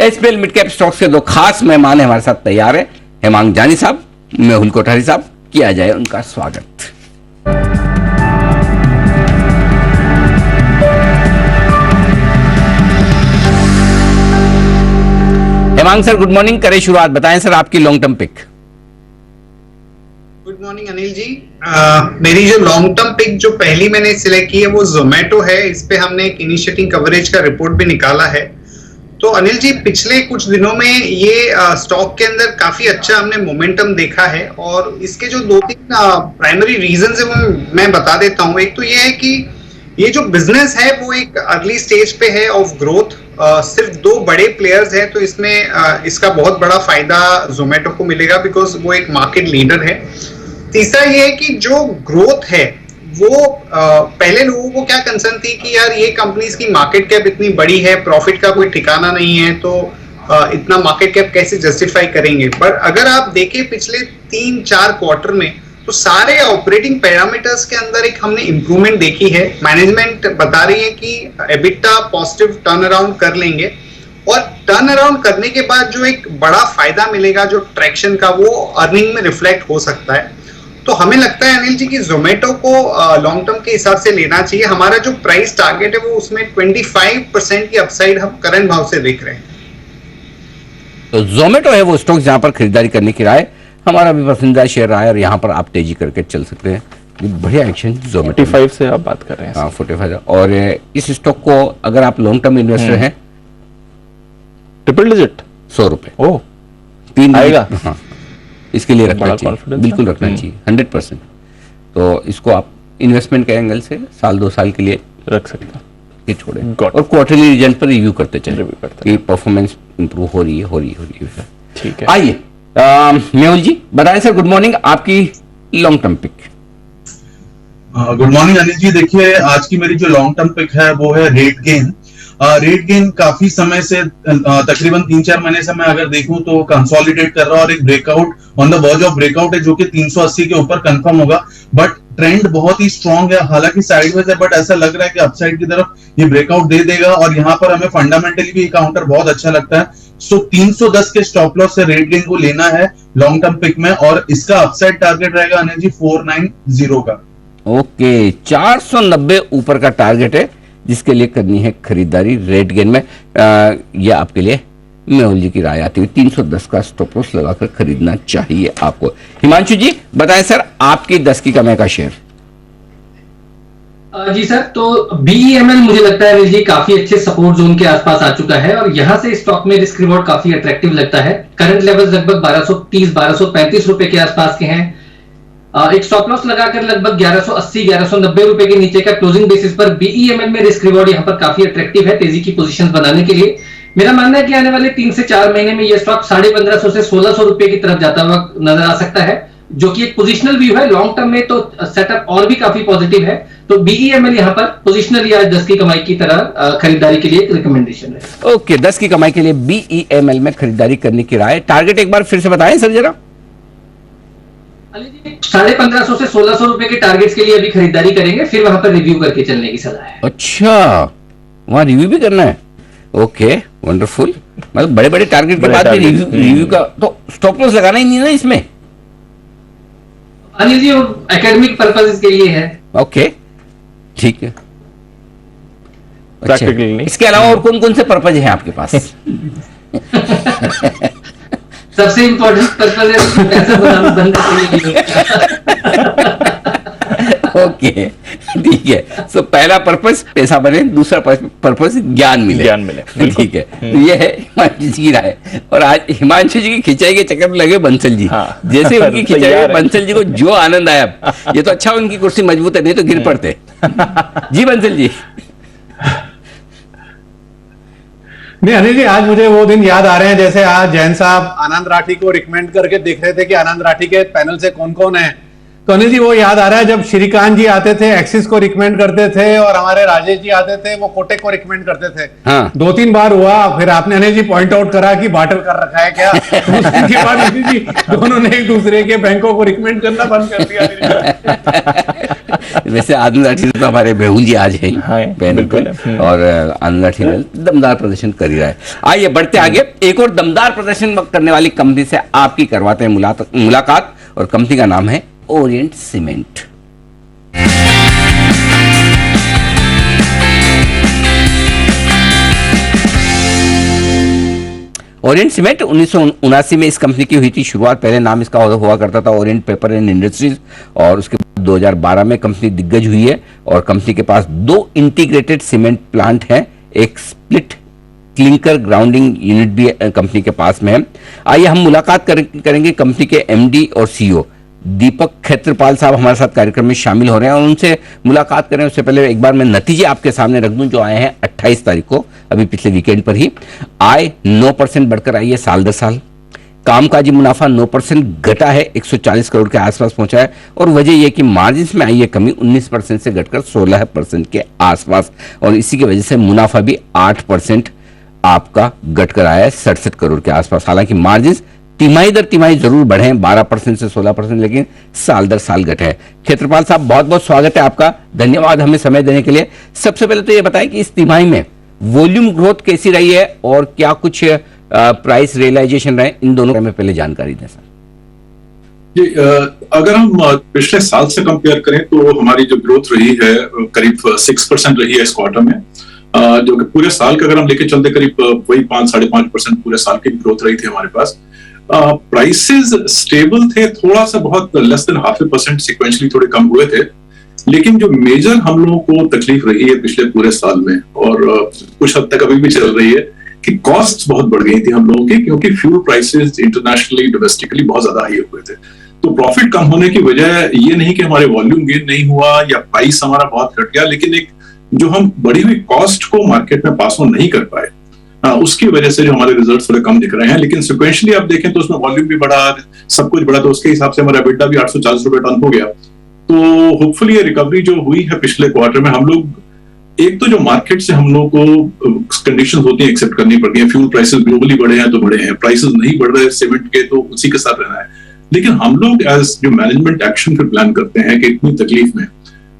SPL mid cap stocks के दो खास मेहमान हमारे साथ तैयार है, हेमांग जानी साहब, मेहुल कोठारी साहब। किया जाए उनका स्वागत। Hemang sir, good morning. करें शुरुआत, बताएं सर आपकी long term pick. Good morning Anil ji. मेरी जो लॉन्ग टर्म पिक जो पहली मैंने सिलेक्ट की है वो जोमेटो है। इस पे हमने एक इनिशिएटिंग कवरेज का रिपोर्ट भी निकाला है। तो अनिल जी, पिछले कुछ दिनों में ये स्टॉक के अंदर काफी अच्छा हमने मोमेंटम देखा है और इसके जो दो तीन प्राइमरी रीजंस है वो मैं बता देता हूँ। एक तो ये है कि ये जो बिजनेस है वो एक अर्ली स्टेज पे है ऑफ ग्रोथ। सिर्फ दो बड़े प्लेयर्स हैं तो इसमें इसका बहुत बड़ा फायदा जोमेटो को मिलेगा बिकॉज वो एक मार्केट लीडर है। तीसरा ये है कि जो ग्रोथ है वो पहले लोगों को क्या कंसर्न थी कि यार ये कंपनीज की मार्केट कैप इतनी बड़ी है, प्रॉफिट का कोई ठिकाना नहीं है, तो इतना मार्केट कैप कैसे जस्टिफाई करेंगे। पर अगर आप देखें पिछले 3-4 क्वार्टर में तो सारे ऑपरेटिंग पैरामीटर्स के अंदर एक हमने इंप्रूवमेंट देखी है। मैनेजमेंट बता रही है कि एबिटा पॉजिटिव टर्न अराउंड कर लेंगे और टर्न अराउंड करने के बाद जो एक बड़ा फायदा मिलेगा जो ट्रैक्शन का, वो अर्निंग में रिफ्लेक्ट हो सकता है। तो हमें लगता है अनिल जी कि जोमेटो को लॉन्ग टर्म के हिसाब से लेना चाहिए। हमारा जो प्राइस टारगेट है वो उसमें 25% की अपसाइड हम करंट भाव से देख रहे हैं। तो जोमेटो है वो स्टॉक जहां पर खरीदारी करने की राय, हमारा भी पसंदीदा शेयर रहा है और यहाँ पर आप तेजी करके चल सकते हैं। बढ़िया एक्शन जोमेटो 45 से आप बात कर रहे हैं। हाँ 45। और इस स्टॉक को अगर आप लॉन्ग टर्म इन्वेस्टर हैं, ट्रिपल डिजिट 100 रुपए ओह 3 आएगा। हाँ, इसके लिए रखना बड़ा चाहिए, confidence बिल्कुल है। रखना चाहिए 100%। तो इसको आप इन्वेस्टमेंट के एंगल से साल 2 साल के लिए रख सकते हैं। ये छोड़े Got it. और क्वार्टरली रिजल्ट पर रिव्यू करते चले Review करते कि परफॉर्मेंस इंप्रूव हो रही है। ठीक है। आइए मेहुल जी बताएं सर, गुड मॉर्निंग, आपकी long term pick. Good morning Anil ji. देखिए, आज की मेरी जो लॉन्ग टर्म पिक है वो है रेट गेन। रेट गेन काफी समय से तकरीबन 3-4 महीने से मैं अगर देखूं तो कंसोलिडेट कर रहा है और एक breakout on the verge of breakout है जो कि 380 के ऊपर कंफर्म होगा। बट ट्रेंड बहुत ही स्ट्रांग है, हालांकि साइडवेज है बट ऐसा लग रहा है कि अपसाइड की तरफ ये ब्रेकआउट दे देगा और यहाँ पर हमें फंडामेंटली भी काउंटर बहुत अच्छा लगता है। सो 310 के स्टॉप लॉस से रेट गेन को लेना है लॉन्ग टर्म पिक में और इसका अपसाइड टारगेट रहेगा अनिल जी 490 का। ओके 490 ऊपर का टारगेट है जिसके लिए करनी है खरीदारी रेट गेन में। यह आपके लिए मेहुल जी की राय आती हुई 310 का स्टॉप लॉस लगाकर खरीदना चाहिए आपको। हिमांशु जी बताएं सर, आपकी 10 की कमाई का शेयर। जी सर, तो बीईएमएल मुझे लगता है जी काफी अच्छे सपोर्ट जोन के आसपास आ चुका है और यहां से स्टॉक में रिस्क रिवॉर्ड काफी अट्रैक्टिव लगता है। करंट लेवल लगभग 1230-1235 रुपए के आसपास के हैं। एक स्टॉप लॉस लगाकर लगभग 1180-1190 रुपए के नीचे का क्लोजिंग बेसिस पर बीईएमएल में रिस्क रिवॉर्ड यहां पर काफी अट्रैक्टिव है तेजी की पोजीशंस बनाने के लिए। मेरा मानना है कि आने वाले 3 से 4 महीने में यह स्टॉक 1550 से 1600 रुपए की तरफ जाता हुआ नजर आ सकता है, जो कि एक पोजिशनल व्यू है। लॉन्ग टर्म में तो सेटअप और भी काफी पॉजिटिव है। तो बीईएमएल यहां पर पोजिशनली आज 10 की कमाई की तरह खरीदारी के लिए एक रिकमेंडेशन है। ओके 10 की कमाई के लिए बीईएमएल में खरीदारी करने की राय। टारगेट एक बार फिर से बताएं सर जरा। 1550 से 1600 रुपए के टारगेट्स के लिए अभी खरीदारी करेंगे, फिर वहां पर रिव्यू करके चलने की सलाह है। अच्छा, वहां रिव्यू भी करना है। Okay wonderful. मतलब बड़े बड़े टारगेट के बाद भी रिव्यू का तो स्टॉप लॉस लगाना ही नहीं ना इसमें। अनिल जी एकेडमिक पर्पस के लिए है। ओके ठीक है। अच्छा, Practically नहीं। इसके अलावा और कौन कौन से पर्पज हैं आपके पास? सबसे इंपॉर्टेंट पर्पस है पैसा बनाने के लिए। ओके ठीक है। सो पहला पर्पस पैसा बने, दूसरा पर्पस ज्ञान मिले। ठीक है, तो ये है हिमांशु जी की राय। और आज हिमांशु जी की खिंचाई के चक्कर में लगे बंसल जी। हाँ। जैसे उनकी खिंचाई तैयार में है। बंसल जी को जो आनंद आया, ये तो अच्छा उनकी कुर्सी मजबूत है, नहीं तो गिर पड़ते। जी बंसल जी। नहीं अनिल जी, आज मुझे वो दिन याद आ रहे हैं जैसे आज जैन साहब आनंद राठी को रिकमेंड करके देख रहे थे कि आनंद राठी के पैनल से कौन कौन है। तो अनिल जी वो याद आ रहा है जब श्रीकांत जी आते थे एक्सिस को रिकमेंड करते थे और हमारे राजेश जी आते थे वो कोटेक को रिकमेंड करते थे। हाँ। 2-3 बार हुआ, फिर आपने अनिल जी पॉइंट आउट करा कि बार्टर कर रखा है क्या। तो उसके बाद अनिल जी दोनों ने एक दूसरे के बैंकों को रिकमेंड करना बंद कर दिया। वैसे आनंद राठी तो हमारे मेहुल जी आज हैं हाँ, पैनल बिल्कुल। पे, और आनंद राठी दमदार प्रदर्शन कर ही रहा है। आइए बढ़ते आगे, एक और दमदार प्रदर्शन करने वाली कंपनी से आपकी करवाते हैं मुलाकात, और कंपनी का नाम है ओरिएंट सीमेंट। ओरिएंट सीमेंट 1979 में इस कंपनी की हुई थी शुरुआत। पहले नाम इसका हुआ करता था ओरिएंट पेपर एंड इंडस्ट्रीज, और उसके बाद 2012 में कंपनी दिग्गज हुई है, और कंपनी के पास 2 इंटीग्रेटेड सीमेंट प्लांट हैं, एक स्प्लिट क्लिंकर ग्राउंडिंग यूनिट भी कंपनी के पास में है। आइए हम मुलाकात करेंगे कंपनी के एमडी और सीईओ दीपक खेत्रपाल साहब हमारे साथ कार्यक्रम में शामिल हो रहे हैं, और उनसे मुलाकात करें उससे पहले एक बार मैं नतीजे आपके सामने रख दूं जो आए हैं 28 तारीख को, अभी पिछले वीकेंड पर ही। आय 9% बढ़कर आई है साल दर साल। कामकाजी मुनाफा 9% घटा है, 140 करोड़ के आसपास पहुंचा है, और वजह यह कि मार्जिन में आई है कमी 19% से घटकर 16% के आसपास, और इसी की वजह से मुनाफा भी 8% आपका घटकर आया है 67 करोड़ के आसपास। हालांकि मार्जिन तिमाही दर तिमाही जरूर बढ़े हैं 12% से 16%, लेकिन साल दर साल घटे हैं। क्षेत्रपाल साहब बहुत बहुत स्वागत है आपका, धन्यवाद हमें समय देने के लिए। सबसे पहले तो ये बताएं कि इस तिमाही में वॉल्यूम ग्रोथ कैसी रही है और क्या कुछ प्राइस रियलाइजेशन रहे, इन दोनों में पहले जानकारी दें सर। जी, अगर हम पिछले साल से कंपेयर करें तो हमारी जो ग्रोथ रही है करीब 6% रही है इस क्वार्टर में, जो कि पूरे साल का अगर हम लेके चलते करीब वही 5-5.5% पूरे साल की ग्रोथ रही थी हमारे पास। प्राइसेस स्टेबल थे, थोड़ा सा बहुत लेस देन 0.5% सिक्वेंशली थोड़े कम हुए थे, लेकिन जो मेजर हम लोगों को तकलीफ रही है पिछले पूरे साल में, और कुछ हद तक अभी भी चल रही है, कि कॉस्ट्स बहुत बढ़ गई थी हम लोगों की, क्योंकि फ्यूल प्राइसेस इंटरनेशनली डोमेस्टिकली बहुत ज्यादा हाई हुए थे। तो प्रॉफिट कम होने की वजह ये नहीं कि हमारे वॉल्यूम गेन नहीं हुआ या प्राइस हमारा बहुत घट गया, लेकिन एक जो हम बढ़ी हुई कॉस्ट को मार्केट में पास ऑन नहीं कर पाए, उसकी वजह से जो हमारे रिजल्ट्स थोड़े कम दिख रहे हैं। लेकिन सिक्वेंशली आप देखें तो उसमें वॉल्यूम भी बढ़ा, सब कुछ बढ़ा, तो उसके हिसाब से हमारा एबिटा भी 840 रुपए टन हो गया। तो होपफुली ये रिकवरी जो हुई है पिछले क्वार्टर में, हम लोग एक तो जो मार्केट से हम लोग को कंडीशन होती है एक्सेप्ट करनी पड़ती है, फ्यूल प्राइसेस ग्लोबली बढ़े हैं तो बढ़े हैं, प्राइसेस नहीं बढ़ रहे सीमेंट के तो उसी के साथ रहना है। लेकिन हम लोग एज जो मैनेजमेंट एक्शन फिर प्लान करते हैं कि इतनी तकलीफ में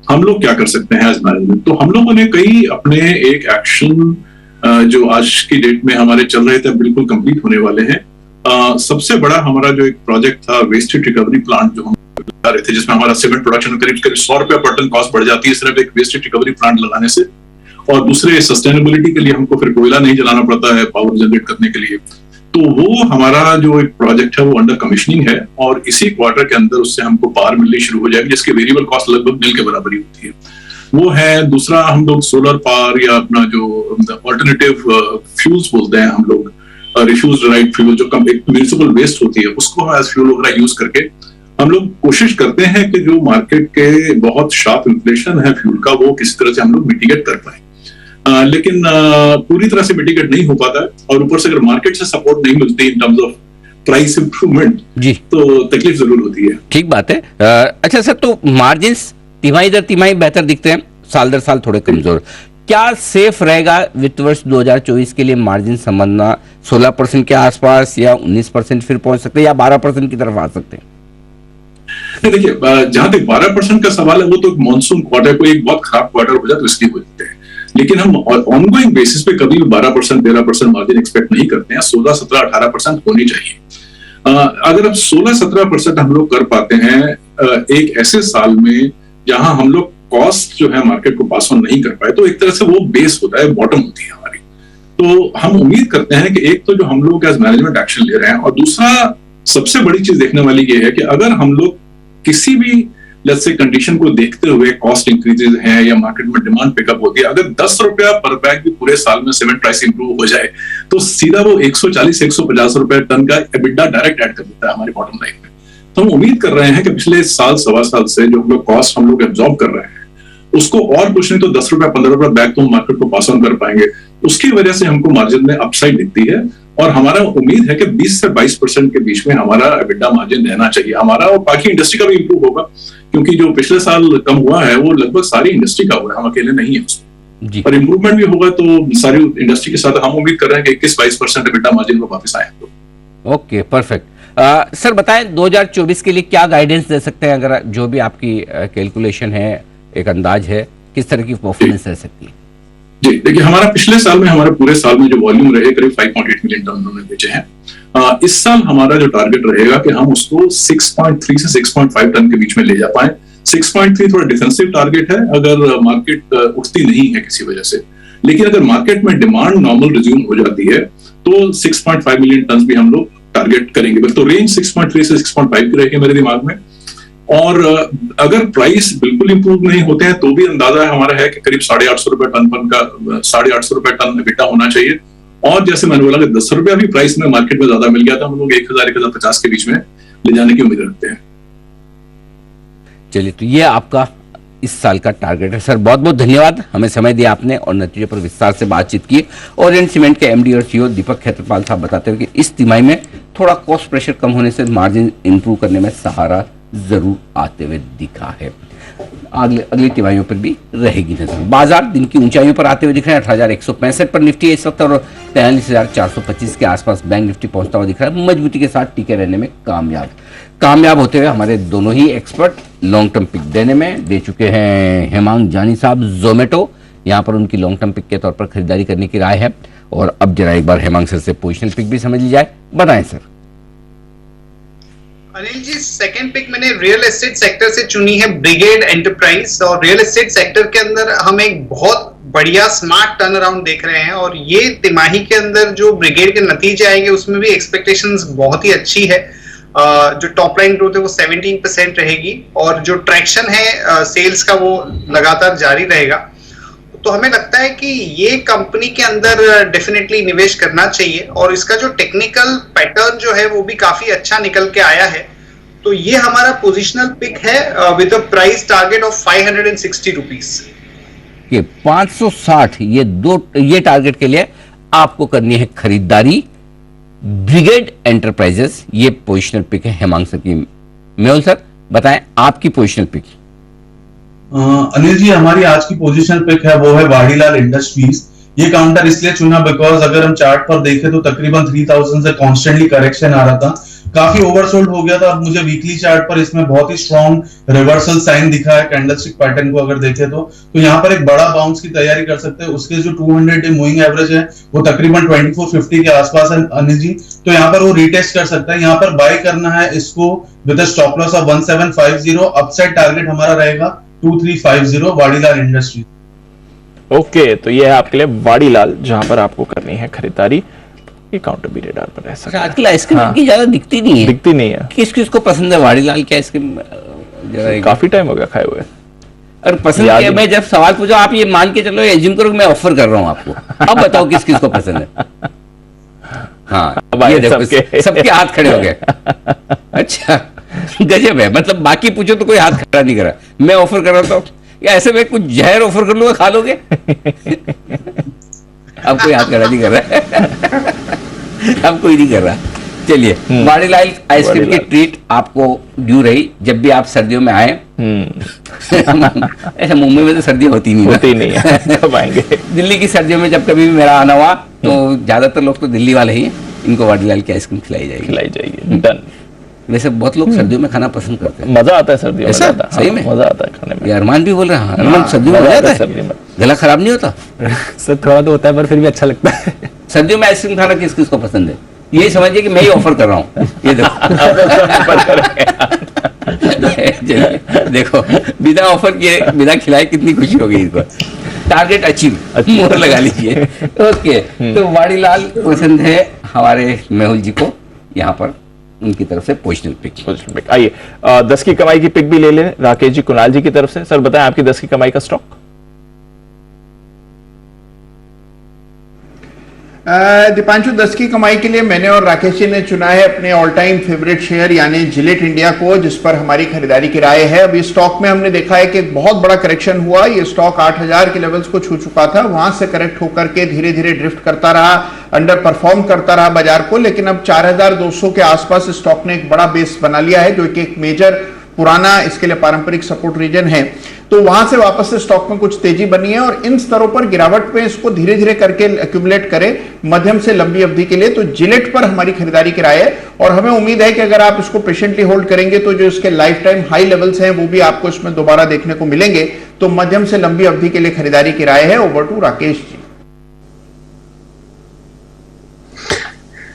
हम लोग क्या कर सकते हैं एज मैनेजमेंट, तो हम लोगों ने कई अपने एक एक्शन जो आज की डेट में हमारे चल रहे थे बिल्कुल कंप्लीट होने वाले हैं। सबसे बड़ा हमारा जो एक प्रोजेक्ट था वेस्ट हीट रिकवरी प्लांट जो हम लगा रहे थे, जिसमें हमारा सीमेंट प्रोडक्शन करीब 100 रुपए पर टन कॉस्ट बढ़ जाती है सिर्फ एक वेस्ट हीट रिकवरी प्लांट लगाने से, और दूसरे सस्टेनेबिलिटी के लिए हमको फिर कोयला नहीं जलाना पड़ता है पावर जनरेट करने के लिए। तो वो हमारा जो एक प्रोजेक्ट है वो अंडर कमिश्निंग है, और इसी क्वार्टर के अंदर उससे हमको पावर मिलनी शुरू हो जाएगी, जिसकी वेरिएबल कॉस्ट लगभग नील के बराबर ही होती है। वो है। दूसरा हम लोग सोलर पावर या अपना जो ऑल्टरनेटिव फ्यूल्स बोलते हैं हम लोग, रिफ्यूज ड्राइड फ्यूल जो म्यूनिसिपल वेस्ट होती है उसको हम एज फ्यूल वगैरह यूज करके हम लोग कोशिश करते हैं कि जो मार्केट के बहुत शार्प इन्फ्लेशन है फ्यूल का वो किसी तरह से हम लोग मिटिगेट कर पाए, लेकिन पूरी तरह से मिटिगेट नहीं हो पाता है, और ऊपर से अगर मार्केट से सपोर्ट नहीं मिलती in terms of price improvement जी तो तकलीफ जरूर होती है। ठीक बात है। अच्छा सर, तो मार्जिन तिमाही दर तिमाही बेहतर दिखते हैं, साल दर साल थोड़े कमजोर, क्या सेफ रहेगा वित्त वर्ष 2024 के लिए मार्जिन समझना 16% के आसपास, या 19% फिर पहुंच सकते हैं, या 12% की तरफ आ सकते हैं? देखिए, जहां तक 12% का सवाल है वो तो मानसून क्वार्टर को एक बहुत खराब क्वार्टर हो जाए तो इसलिए होते हैं, लेकिन हम ऑनगोइंग बेसिस पे कभी भी 12% 13% मार्जिन एक्सपेक्ट नहीं करते हैं। 16, 17, 18% होनी चाहिए। अगर अब 16, 17% हम लोग कर पाते हैं एक ऐसे साल में जहां हम लोग कॉस्ट जो है मार्केट को पास ऑन नहीं कर पाए, तो एक तरह से वो बेस होता है, बॉटम होती है हमारी। तो हम उम्मीद करते हैं कि एक तो जो हम लोग एज मैनेजमेंट एक्शन ले रहे हैं, और दूसरा सबसे बड़ी चीज देखने वाली ये है कि अगर हम लोग किसी भी लेट्स से कंडीशन को देखते हुए कॉस्ट इंक्रीजेज हैं या मार्केट में डिमांड पिकअप होती है, अगर 10 रुपया पर बैग भी पूरे साल में सीमेंट प्राइस इंप्रूव हो जाए तो सीधा वो 140-150 रुपए टन का एबिटा डायरेक्ट ऐड कर देता है हमारी बॉटम लाइन में। तो हम उम्मीद कर रहे हैं कि पिछले साल सवा साल से जो हम लोग कॉस्ट हम लोग एब्जॉर्ब कर रहे हैं उसको और कुछ नहीं तो 10 रुपया 15 रुपया बैग तो हम मार्केट को पास ऑन कर पाएंगे। उसकी वजह से हमको मार्जिन में अपसाइड दिखती है, और हमारा उम्मीद है कि 20 से 22% के बीच में हमारा एबिटा मार्जिन रहना चाहिए हमारा, और बाकी इंडस्ट्री का भी इंप्रूव होगा, क्योंकि जो पिछले साल कम हुआ है वो लगभग सारी इंडस्ट्री का हुआ है, हम अकेले नहीं है उसमें, और इंप्रूवमेंट भी होगा तो सारी इंडस्ट्री के साथ हम उम्मीद कर रहे हैं कि 21-22% एबिटा मार्जिन को वापस आए। Okay, perfect. सर बताएं 2024 के लिए क्या गाइडेंस दे सकते हैं, अगर जो भी आपकी कैलकुलेशन है, एक अंदाज है, किस तरह की परफॉर्मेंस रह सकती है? जी देखिए, हमारा पिछले साल में, हमारे पूरे साल में जो वॉल्यूम रहे करीब 5.8 मिलियन टन उन्होंने बेचे हैं। इस साल हमारा जो टारगेट रहेगा कि हम उसको 6.3 से 6.5 टन के बीच में ले जा पाए। 6.3 थोड़ा डिफेंसिव टारगेट है अगर मार्केट उठती नहीं है किसी वजह से, लेकिन अगर मार्केट में डिमांड नॉर्मल रिज्यूम हो जाती है तो 6.5 मिलियन टन भी हम लोग टारगेट करेंगे। तो रेंज 6.3 से 6.5 की रहेगी मेरे दिमाग में। और अगर प्राइस बिल्कुल इंप्रूव नहीं होते हैं तो भी अंदाजा हमारा है कि करीब 850 रुपए टन का 850 रुपए टन EBITDA होना चाहिए। और जैसे मैंने बोला कि 10 रुपया भी प्राइस में मार्केट में ज्यादा मिल गया था, हम लोग 1000-1050 के बीच में ले जाने की उम्मीद रखते हैं। चलिए, तो ये आपका इस साल का टारगेट है। सर बहुत बहुत धन्यवाद, हमें समय दिया आपने और नतीजे पर विस्तार से बातचीत की। ओरिएंट सीमेंट के MD और CEO दीपक खेत्रपाल साहब बताते हैं कि इस तिमाही में थोड़ा कॉस्ट प्रेशर कम होने से मार्जिन इंप्रूव करने में सहारा जरूर आते हुए दिखा है। अगली तिमाहियों पर भी रहेगी नजर। बाजार दिन की ऊंचाइयों पर आते हुए दिख रहे हैं। 18,165 पर निफ्टी है इस वक्त और 43,425 के आसपास बैंक निफ्टी पहुंचता हुआ दिख रहा है, मजबूती के साथ टिके रहने में कामयाब होते हुए हमारे दोनों ही एक्सपर्ट लॉन्ग टर्म पिक देने में दे चुके हैं। हेमांग जानी साहब जोमेटो, यहाँ पर उनकी लॉन्ग टर्म पिक के तौर पर खरीदारी करने की राय है। और अब जरा एक बार हेमांग सर से पोजिशनल पिक भी समझ ली जाए, बताएं sir. Anil ji, second pick मैंने रियल एस्टेट सेक्टर से चुनी है, ब्रिगेड एंटरप्राइज। और रियल एस्टेट सेक्टर के अंदर हम एक बहुत बढ़िया स्मार्ट टर्न अराउंड देख रहे हैं और ये तिमाही के अंदर जो ब्रिगेड के नतीजे आएंगे उसमें भी एक्सपेक्टेशंस बहुत ही अच्छी है। जो टॉप लाइन ग्रोथ है वो 17% रहेगी और जो ट्रैक्शन है सेल्स का वो लगातार जारी रहेगा। तो हमें लगता है कि ये कंपनी के अंदर डेफिनेटली निवेश करना चाहिए और इसका जो टेक्निकल पैटर्न जो है वो भी काफी अच्छा निकल के आया है। तो ये हमारा पोजिशनल पिक है with a price target of 560 rupees. ये 560 ये टारगेट के लिए आपको करनी है खरीदारी। ब्रिगेड एंटरप्राइजेस ये पोजिशनल पिक है हेमांग सर की। मेहुल सर बताएं आपकी पोजिशनल पिक। अनिल जी, हमारी आज की पोजीशनल पिक है वो है वाडीलाल इंडस्ट्रीज। ये काउंटर इसलिए चुना बिकॉज अगर हम चार्ट पर देखें तो तकरीबन 3000 से कॉन्स्टेंटली करेक्शन आ रहा था, काफी ओवरसोल्ड हो गया था। अब मुझे वीकली चार्ट पर इसमें बहुत ही स्ट्रॉन्ग रिवर्सल साइन दिखा है कैंडलस्टिक पैटर्न को अगर देखें तो यहाँ पर एक बड़ा बाउंस की तैयारी कर सकते हैं। उसके जो 200 डे मूविंग एवरेज है वो तकरीबन 2450 के आसपास है अनिल जी, तो यहाँ पर वो रिटेस्ट कर सकता है। यहाँ पर बाय करना है इसको with stop loss of 1750। Upside target हमारा रहेगा 2350 वाडीलाल इंडस्ट्री। ओके, तो ये है आपके लिए वाडीलाल जहां पर आपको करनी है खरीदारी। ये काउंटर भी रेडार पर रह सकता है। आजकल आइसक्रीम की ज्यादा दिखती नहीं है। किस किस को पसंद है वाडीलाल की आइसक्रीम? काफी टाइम हो गया खाए हुए। और पसंद है, मैं जब सवाल पूछा आप ये मान के चलो, एज्यूम करो मैं ऑफर कर रहा हूँ आपको, अब बताओ किस किस को पसंद है। हाँ ये देखो सबके हाथ खड़े हो गए। अच्छा गजब है, मतलब बाकी पूछो तो कोई हाथ खड़ा नहीं करा, मैं ऑफर कर रहा था या ऐसे में कुछ जहर ऑफर कर लूंगा खा लोगे। अब कोई हाथ खड़ा नहीं कर रहा। अब कोई नहीं कर रहा। चलिए, वाडीलाल आइसक्रीम की ट्रीट आपको ड्यू रही जब भी आप सर्दियों में आए। ऐसा मुंबई में तो सर्दी होती नहीं है। कब आएंगे? दिल्ली की सर्दियों में जब कभी भी मेरा आना हुआ तो ज्यादातर लोग तो दिल्ली वाले ही हैं, इनको वाडीलाल की आइसक्रीम खिलाई जाएगी। डन। वैसे बहुत लोग सर्दियों में खाना पसंद करते हैं, मजा आता है सर्दियों में। सही में मजा आता है खाने में। ये अरमान भी बोल रहा है, अरमान सर्दियों में मजा आता है, सर्दी में गला खराब नहीं होता? सर थोड़ा तो होता है पर फिर भी अच्छा लगता है। सर्दियों में आइसक्रीम खाना किस किस को पसंद है? यही समझिए कि मैं ही ऑफर कर रहा हूँ। ये देखो बिना ऑफर किए बिना खिलाए कितनी खुशी होगी इनको। टारगेट अचीव, मोहर लगा लीजिए। ओके, तो वाडीलाल पसंद है हमारे मेहुल जी को, यहाँ पर उनकी तरफ से पोजिशनल पिक। आइए 10 की कमाई की पिक भी ले लें राकेश जी कुणाल जी की तरफ से। सर बताएं आपकी 10 की कमाई का स्टॉक। दीपांशु, 10 की कमाई के लिए मैंने और राकेश जी ने चुना है अपने ऑल टाइम फेवरेट शेयर यानी जिलेट इंडिया को, जिस पर हमारी खरीदारी की राय है। अभी स्टॉक में हमने देखा है कि एक बहुत बड़ा करेक्शन हुआ। ये स्टॉक 8000 के लेवल्स को छू चुका था, वहां से करेक्ट होकर के धीरे धीरे ड्रिफ्ट करता रहा, अंडर परफॉर्म करता रहा बाजार को, लेकिन अब 4200 के आसपास स्टॉक ने एक बड़ा बेस बना लिया है जो कि एक मेजर पुराना इसके लिए पारंपरिक सपोर्ट रीजन है, तो वहां से वापस से स्टॉक में कुछ तेजी बनी है और इन स्तरों पर गिरावट पे इसको धीरे धीरे करके एक्यूमुलेट करे मध्यम से लंबी अवधि के लिए। तो जिलेट पर हमारी खरीदारी की राय है और हमें उम्मीद है कि अगर आप इसको पेशेंटली होल्ड करेंगे तो जो इसके लाइफ टाइम हाई लेवल्स हैं वो भी आपको इसमें दोबारा देखने को मिलेंगे। तो मध्यम से लंबी अवधि के लिए खरीदारी की राय है। Over to Rakesh ji.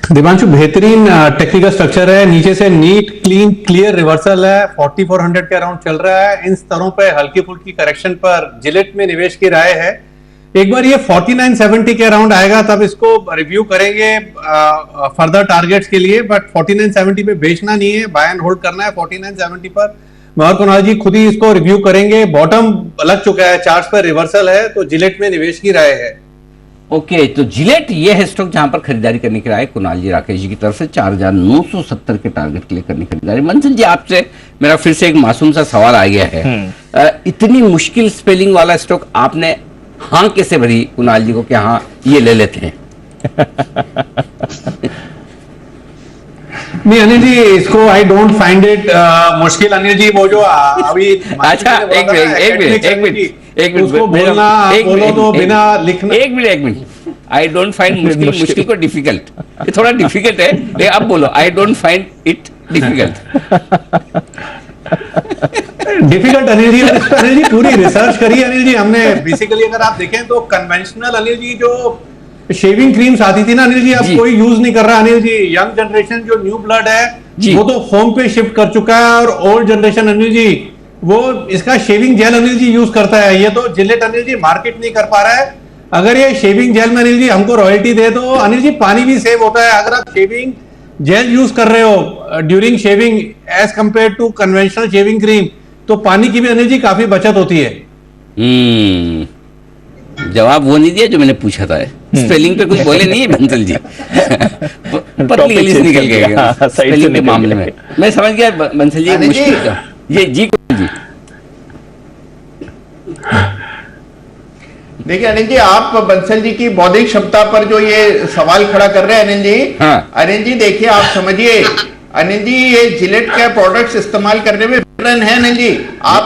दिवांशु, बेहतरीन टेक्निकल स्ट्रक्चर है, नीचे से नीट क्लीन क्लियर रिवर्सल है, 4400 के अराउंड चल रहा है। इन स्तरों पे हल्की फुल्की करेक्शन पर जिलेट में निवेश की राय है। एक बार ये 4970 के अराउंड आएगा तब इसको रिव्यू करेंगे फर्दर टारगेट्स के लिए, बट 4970 पे बेचना नहीं है, बाय एंड होल्ड करना है 4970 पर। मैं और कुणाल जी खुद ही इसको रिव्यू करेंगे। बॉटम लग चुका है, चार्ट्स पर रिवर्सल है, तो जिलेट में निवेश की राय है। ओके, तो जिलेट ये है स्टॉक जहां पर खरीदारी करने की राय कुणाल जी राकेश जी की तरफ से 4970 के टारगेट के लिए करने की खरीदारी। मंसल जी, आपसे मेरा फिर से एक मासूम सा सवाल आ गया है। इतनी मुश्किल स्पेलिंग वाला स्टॉक आपने हाँ कैसे भरी कुणाल जी को कि हाँ ये ले लेते हैं? नहीं अनिल जी, इसको आई डोंट फाइंड इट मुश्किल। अनिल जी वो जो अभी अच्छा एक मिनट उसको बोलना बोलो तो बिना लिखना। एक मिनट आई डोंट फाइंड मुश्किल को डिफिकल्ट, ये थोड़ा डिफिकल्ट है, लेकिन अब बोलो I don't find it difficult. Difficult Anil ji पूरी रिसर्च करी अनिल जी हमने। बेसिकली अगर आप देखें तो कन्वेंशनल अनिल जी जो शेविंग क्रीम्स आती थी ना अनिल जी, अब कोई यूज नहीं कर रहा अनिल जी। यंग जनरेशन जो न्यू ब्लड है वो तो होम पे शिफ्ट कर चुका है और ओल्ड जनरेशन अनिल जी वो इसका shaving jail Anil ji use करता है। ये तो जिलेट अनिल जी मार्केट नहीं कर पा रहा है। अगर ये शेविंग जेल में अनिल जी हमको रॉयल्टी दे तो अनिल जी पानी भी सेव होता है। अगर आप शेविंग जेल यूज कर रहे हो during shaving as compare to conventional shaving cream, तो पानी की भी अनिल जी काफी बचत होती है। जवाब वो नहीं दिया जो मैंने पूछा था। स्पेलिंग पे कुछ बोले नहीं है बंसल जी। पतली गली से निकल गए स्पेलिंग के मामले में। मैं समझ गया बंसल जी मुश्किल था ये जी। देखिए अनिल जी, आप बंसल जी की बौद्धिक क्षमता पर जो ये सवाल खड़ा कर रहे हैं अनिल जी, अनिल जी देखिए आप समझिए अनिल जी, ये जिलेट के प्रोडक्ट्स इस्तेमाल करने में वेटरन है अनिल जी। आप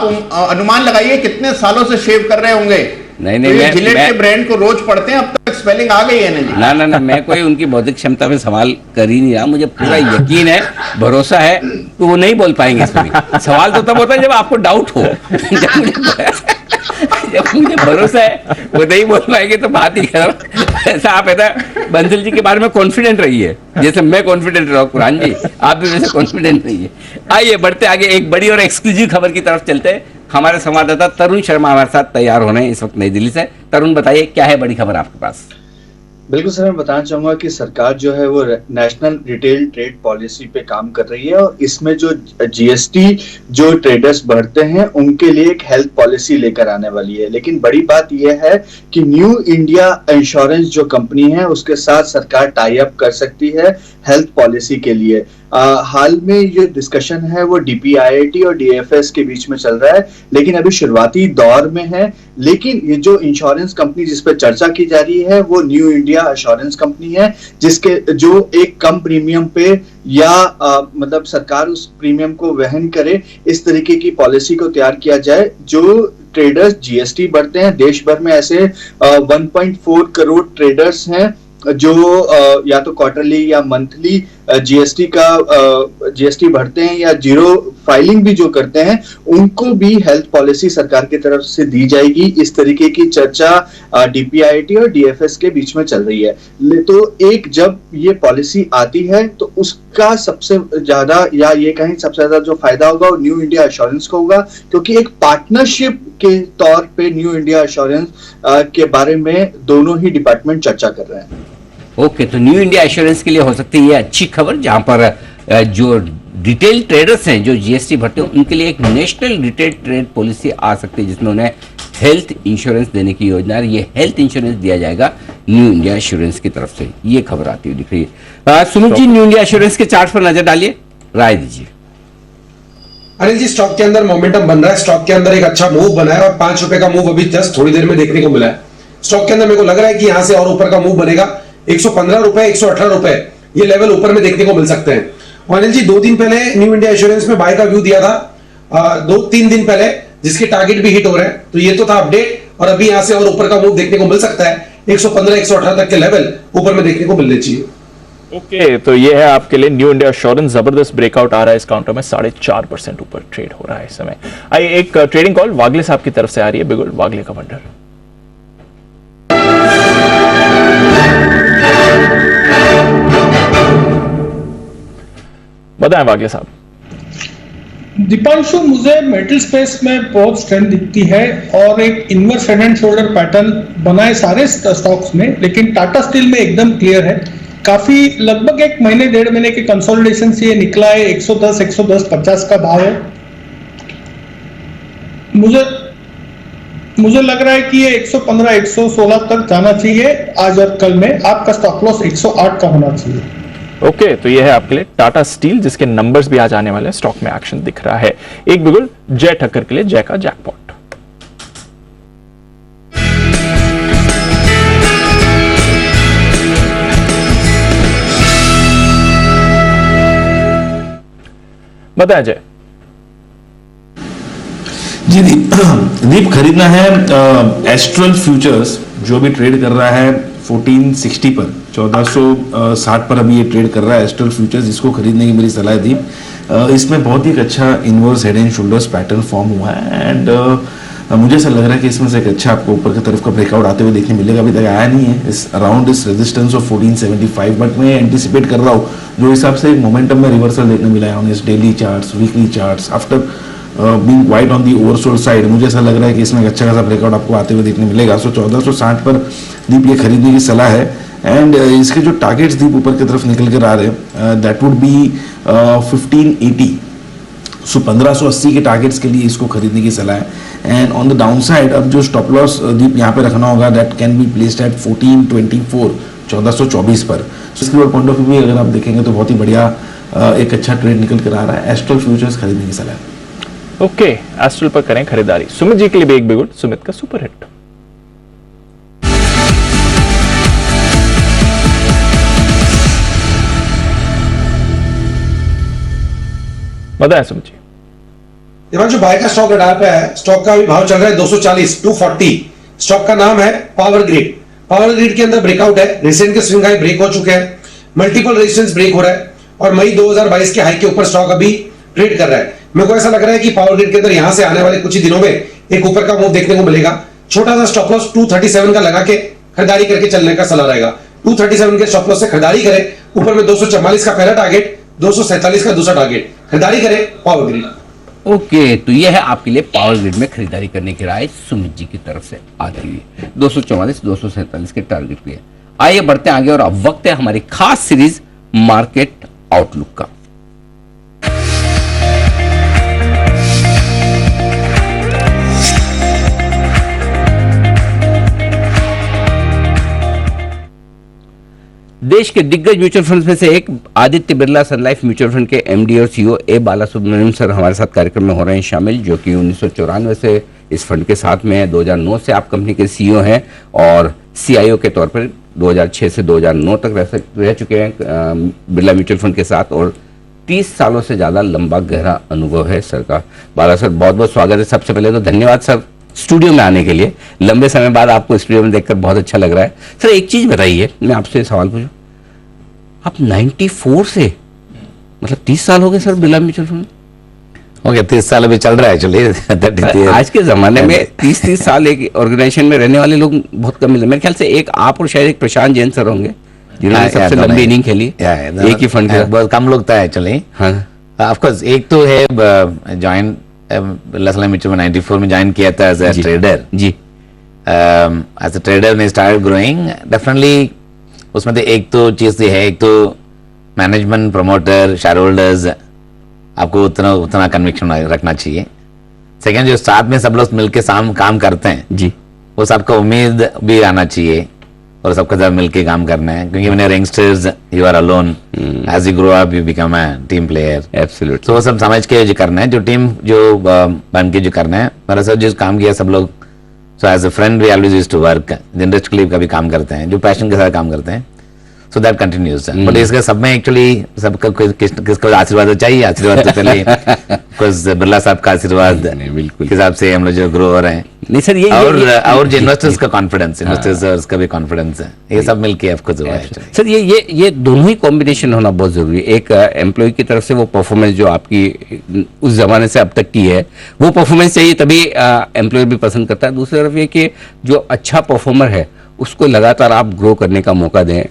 अनुमान लगाइए कितने सालों से शेव कर रहे होंगे। नहीं तो ये जिलेट के ब्रांड को रोज पढ़ते हैं, अब तक स्पेलिंग आ गई है अनिल जी। ना मैं कोई उनकी बौद्धिक क्षमता पे सवाल कर ही नहीं रहा। मुझे पूरा यकीन है, भरोसा है तो वो नहीं बोल पाएंगे। सवाल तो तब होता है जब आपको डाउट हो। जब मुझे भरोसा है वो नहीं बोल पाएंगे तो बात ही खराब। ऐसा आप ऐसा बंसल जी के बारे में कॉन्फिडेंट रहिए जैसे मैं कॉन्फिडेंट रहा। कुरान जी आप भी वैसे कॉन्फिडेंट रहिए। आइए बढ़ते आगे, एक बड़ी और एक्सक्लूसिव खबर की तरफ चलते हैं। हमारे संवाददाता तरुण शर्मा हमारे साथ तैयार होने इस वक्त नई दिल्ली से। तरुण बताइए क्या है बड़ी खबर आपके पास? बिल्कुल सर, मैं बताना चाहूंगा कि सरकार जो है वो नेशनल रिटेल ट्रेड पॉलिसी पे काम कर रही है और इसमें जो जीएसटी जो ट्रेडर्स बढ़ते हैं उनके लिए एक हेल्थ पॉलिसी लेकर आने वाली है। लेकिन बड़ी बात यह है कि न्यू इंडिया इंश्योरेंस जो कंपनी है उसके साथ सरकार टाई अप कर सकती है हेल्थ पॉलिसी के लिए। हाल में ये डिस्कशन है वो डीपीआईआईटी और डीएफएस के बीच में चल रहा है, लेकिन अभी शुरुआती दौर में है। लेकिन ये जो इंश्योरेंस कंपनी जिस पर चर्चा की जा रही है वो न्यू इंडिया इंश्योरेंस कंपनी है, जिसके जो एक कम प्रीमियम पे या मतलब सरकार उस प्रीमियम को वहन करे, इस तरीके की पॉलिसी को तैयार किया जाए। जो ट्रेडर्स जीएसटी बढ़ते हैं, देश भर में ऐसे 1.4 करोड़ ट्रेडर्स हैं जो या तो क्वार्टरली या मंथली जीएसटी भरते हैं या जीरो फाइलिंग भी जो करते हैं, उनको भी हेल्थ पॉलिसी सरकार की तरफ से दी जाएगी। इस तरीके की चर्चा डीपीआईटी और डीएफएस के बीच में चल रही है। तो एक जब ये पॉलिसी आती है तो उसका सबसे ज्यादा या ये कहीं सबसे ज्यादा जो फायदा होगा वो न्यू इंडिया इंश्योरेंस को होगा, क्योंकि एक पार्टनरशिप के तौर पे न्यू इंडिया इंश्योरेंस के बारे में दोनों ही डिपार्टमेंट चर्चा कर रहे हैं। ओके, तो न्यू इंडिया इंश्योरेंस के लिए हो सकती है ये अच्छी खबर, जहां पर जो रिटेल ट्रेडर्स हैं जो जीएसटी भरते हैं उनके लिए एक नेशनल रिटेल ट्रेड पॉलिसी आ सकती है जिसमें उन्हें हेल्थ इंश्योरेंस देने की योजना है। ये हेल्थ इंश्योरेंस दिया जाएगा न्यू इंडिया इंश्योरेंस की तरफ से। ये खबर आती हुई दिख रही है। Sumit ji, new India insurance के चार्ट पर नजर डालिए, राय दीजिए। अनिल जी, स्टॉक के अंदर मोमेंटम बन रहा है, स्टॉक के अंदर एक अच्छा मूव बना है और 5 रुपए का मूव अभी जस्ट थोड़ी देर में देखने को मिला है। स्टॉक के अंदर मेरे को लग रहा है कि यहां से और ऊपर का मूव बनेगा। 115 रुपए, 118 रुपए ये लेवल ऊपर में देखने को मिल सकते हैं। और अनिल जी, 2 दिन पहले न्यू इंडिया इंश्योरेंस में बाय का व्यू दिया था 2-3 दिन पहले, जिसके टारगेट भी हिट हो रहे हैं। तो ये तो था अपडेट, और अभी यहां से और ऊपर का मूव देखने को मिल सकता है। 115-118 तक के लेवल ऊपर में देखने को मिलने चाहिए। ओके, तो ये है आपके लिए न्यू इंडिया एश्योरेंस, जबरदस्त ब्रेकआउट आ रहा है इस काउंटर में, 4.5% ऊपर ट्रेड हो रहा है इस समय। आइए एक ट्रेडिंग कॉल वागले साहब की तरफ से आ रही है, बिगुल वागले का वंडर। बताएं वागले साहब। दीपांशु, मुझे मेटल स्पेस में बहुत स्ट्रेंथ दिखती है और एक inverse head and shoulder pattern बना है सारे स्टॉक्स में, लेकिन टाटा स्टील में एकदम क्लियर है। काफी लगभग 1 महीने 1.5 महीने के कंसोलिडेशन से ये निकला है। 110-110-50 का भाव है। मुझे लग रहा है कि ये 115-116 तक जाना चाहिए आज और कल में। आपका स्टॉप लॉस 108 का होना चाहिए। ओके, तो यह है आपके लिए टाटा स्टील, जिसके नंबर्स भी आज आने वाले हैं। स्टॉक में एक्शन दिख रहा है। एक बिगुल जय ठक्कर के लिए, जय का जैकपॉट। बताया जय। जी दीप खरीदना है एस्ट्रल फ्यूचर्स, जो भी ट्रेड कर रहा है 1460 पर, 1460 पर अभी ये ट्रेड कर रहा है एस्ट्रल फ्यूचर्स। इसको खरीदने की मेरी सलाह है दीप। इसमें बहुत ही एक अच्छा inverse head and shoulders pattern form हुआ है, एंड मुझे ऐसा लग रहा है कि इसमें से एक अच्छा आपको ऊपर की तरफ का ब्रेकआउट आते हुए देखने मिलेगा। अभी तक आया नहीं है इस अराउंड इस रेजिस्टेंस ऑफ 1475, बट मैं एंटिसिपेट कर रहा हूँ जो हिसाब से मोमेंटम में रिवर्सल देखने मिला है ऑन इस daily charts, weekly charts, after being wide on the oversold side. मुझे ऐसा लग रहा है कि इसमें एक अच्छा खासा ब्रेकआउट आपको आते हुए देखने मिलेगा। सो 1460 पर दीप ये खरीदने की सलाह है, एंड इसके जो टारगेट्स दीप ऊपर की तरफ निकल कर आ रहे हैं दैट वुड बी 1580। सो 1580 के टारगेट्स के लिए इसको खरीदने की सलाह है। And on the down side अब जो स्टॉप लॉस दीप यहाँ पे रखना होगा that can be placed at 1424, 1424 पर। सो इसके पॉइंट ऑफ व्यू भी अगर आप देखेंगे तो बहुत ही बढ़िया एक अच्छा ट्रेड निकल कर आ रहा है। एस्ट्रल फ्यूचर्स खरीदने की सलाह है। ओके, एस्ट्रल पर करें खरीदारी। सुमित जी के लिए भी एक बिगुल, सुमित का सुपर हिट। बताएं सुमित जी। जो बाय का स्टॉक रडार पे है, स्टॉक का भी भाव चल रहा है 240, 240। स्टॉक का नाम है पावर ग्रिड। पावर ग्रिड के अंदर ब्रेकआउट है, रिसेंट के स्विंग हाई ब्रेक हो चुके हैं, मल्टीपल रेजिस्टेंस ब्रेक हो रहा है, और मई 2022 के हाई के ऊपर स्टॉक अभी ट्रेड कर रहा है। मेरे को ऐसा लग रहा है कि पावर ग्रिड के अंदर यहां से आने वाले कुछ ही दिनों में एक ऊपर का मूव देखने को मिलेगा। छोटा सा स्टॉप लॉस 237 का लगा के खरीदारी करके चलने का सलाह रहेगा। 237 के स्टॉप लॉस से खरीदारी करें। ऊपर में 244 का पहला टारगेट, 247 का दूसरा टारगेट, खरीदारी करें पावर ग्रिड। ओके, तो यह है आपके लिए पावर ग्रिड में खरीदारी करने की राय सुमित जी की तरफ से आती हुई। 244, 247 के टारगेट पे। आइए बढ़ते आगे, और अब वक्त है हमारी खास सीरीज मार्केट आउटलुक का। देश के दिग्गज म्यूचुअल फंड में से एक आदित्य बिरला सन लाइफ म्यूचुअल फंड के एमडी और सीईओ ए बालासुब्रमण्यम सर हमारे साथ कार्यक्रम में हो रहे हैं शामिल, जो कि 1994 से इस फंड के साथ में है। 2009 से आप कंपनी के सीईओ हैं और सीआईओ के तौर पर 2006 से 2009 तक रह चुके हैं बिरला म्यूचुअल फंड के साथ, और 30 सालों से ज्यादा लंबा गहरा अनुभव है सर का। बाला सर, बहुत बहुत स्वागत है। सबसे पहले तो धन्यवाद सर स्टूडियो में आने के लिए। लंबे समय बाद आपको स्टूडियो में देखकर बहुत अच्छा लग रहा है। सर एक चीज बताइए, मैं आपसे सवाल पूछूं, आप 94 से मतलब 30 साल हो गए सर बिरला म्यूचुअल फंड? हो गया, 30 साल अभी चल रहा है। चलिए आज के जमाने में 30 साल एक ऑर्गेनाइजेशन में रहने वाले लोग बहुत कम मिलते। मेरे ख्याल से एक आप और शायद एक प्रशांत जैन सर होंगे जिन्होंने सबसे लंबी इनिंग खेली एक ही फंड के। बहुत कम लोग था एक्चुअली। हाँ, ऑफ कोर्स एक तो है ज्वाइन बिरला म्यूचुअल 94 में ज्वाइन किया था एज अ ट्रेडर जी। एज अ ट्रेडर में स्टार्ट ग्रोइंग डेफिनेटली। उसमें तो एक तो चीज है, एक तो मैनेजमेंट, प्रमोटर, शेयर होल्डर्स, आपको उतना कन्विक्शन रखना चाहिए। सेकंड, जो साथ में सब लोग मिलके काम करते हैं जी, वो सबका उम्मीद भी आना चाहिए और सबके साथ मिलके काम करना है, क्योंकि when youngsters you are alone, as you grow up you become a team player. Absolutely. तो वो सब समझ के जो करना है, जो टीम जो बन के जो करना है। मेरे साथ जो काम किया सब लोग, so as a friend we always used to work. जनरस्ट के लिए कभी काम करते हैं, जो पैशन के साथ काम करते हैं। So that continues. बट इसका सब में एक्चुअली सबका किसका आशीर्वाद तो चाहिए, आशीर्वाद तो चलिए बिकॉज बिरला साहब का आशीर्वाद बिल्कुल के हिसाब से हम लोग जो ग्रो हो रहे हैं। नहीं सर, ये और जो इन्वेस्टर्स का कॉन्फिडेंस, इन्वेस्टर्स का भी कॉन्फिडेंस है, ये सब मिलके आपको जो है सर ये दोनों ही कॉम्बिनेशन होना बहुत जरूरी है। एक एम्प्लॉय की तरफ से वो परफॉर्मेंस जो आपकी उस जमाने से अब तक की है वो परफॉर्मेंस चाहिए, तभी एम्प्लॉयर भी पसंद करता है। दूसरी तरफ ये कि जो अच्छा परफॉर्मर है उसको लगातार आप ग्रो करने का मौका दें।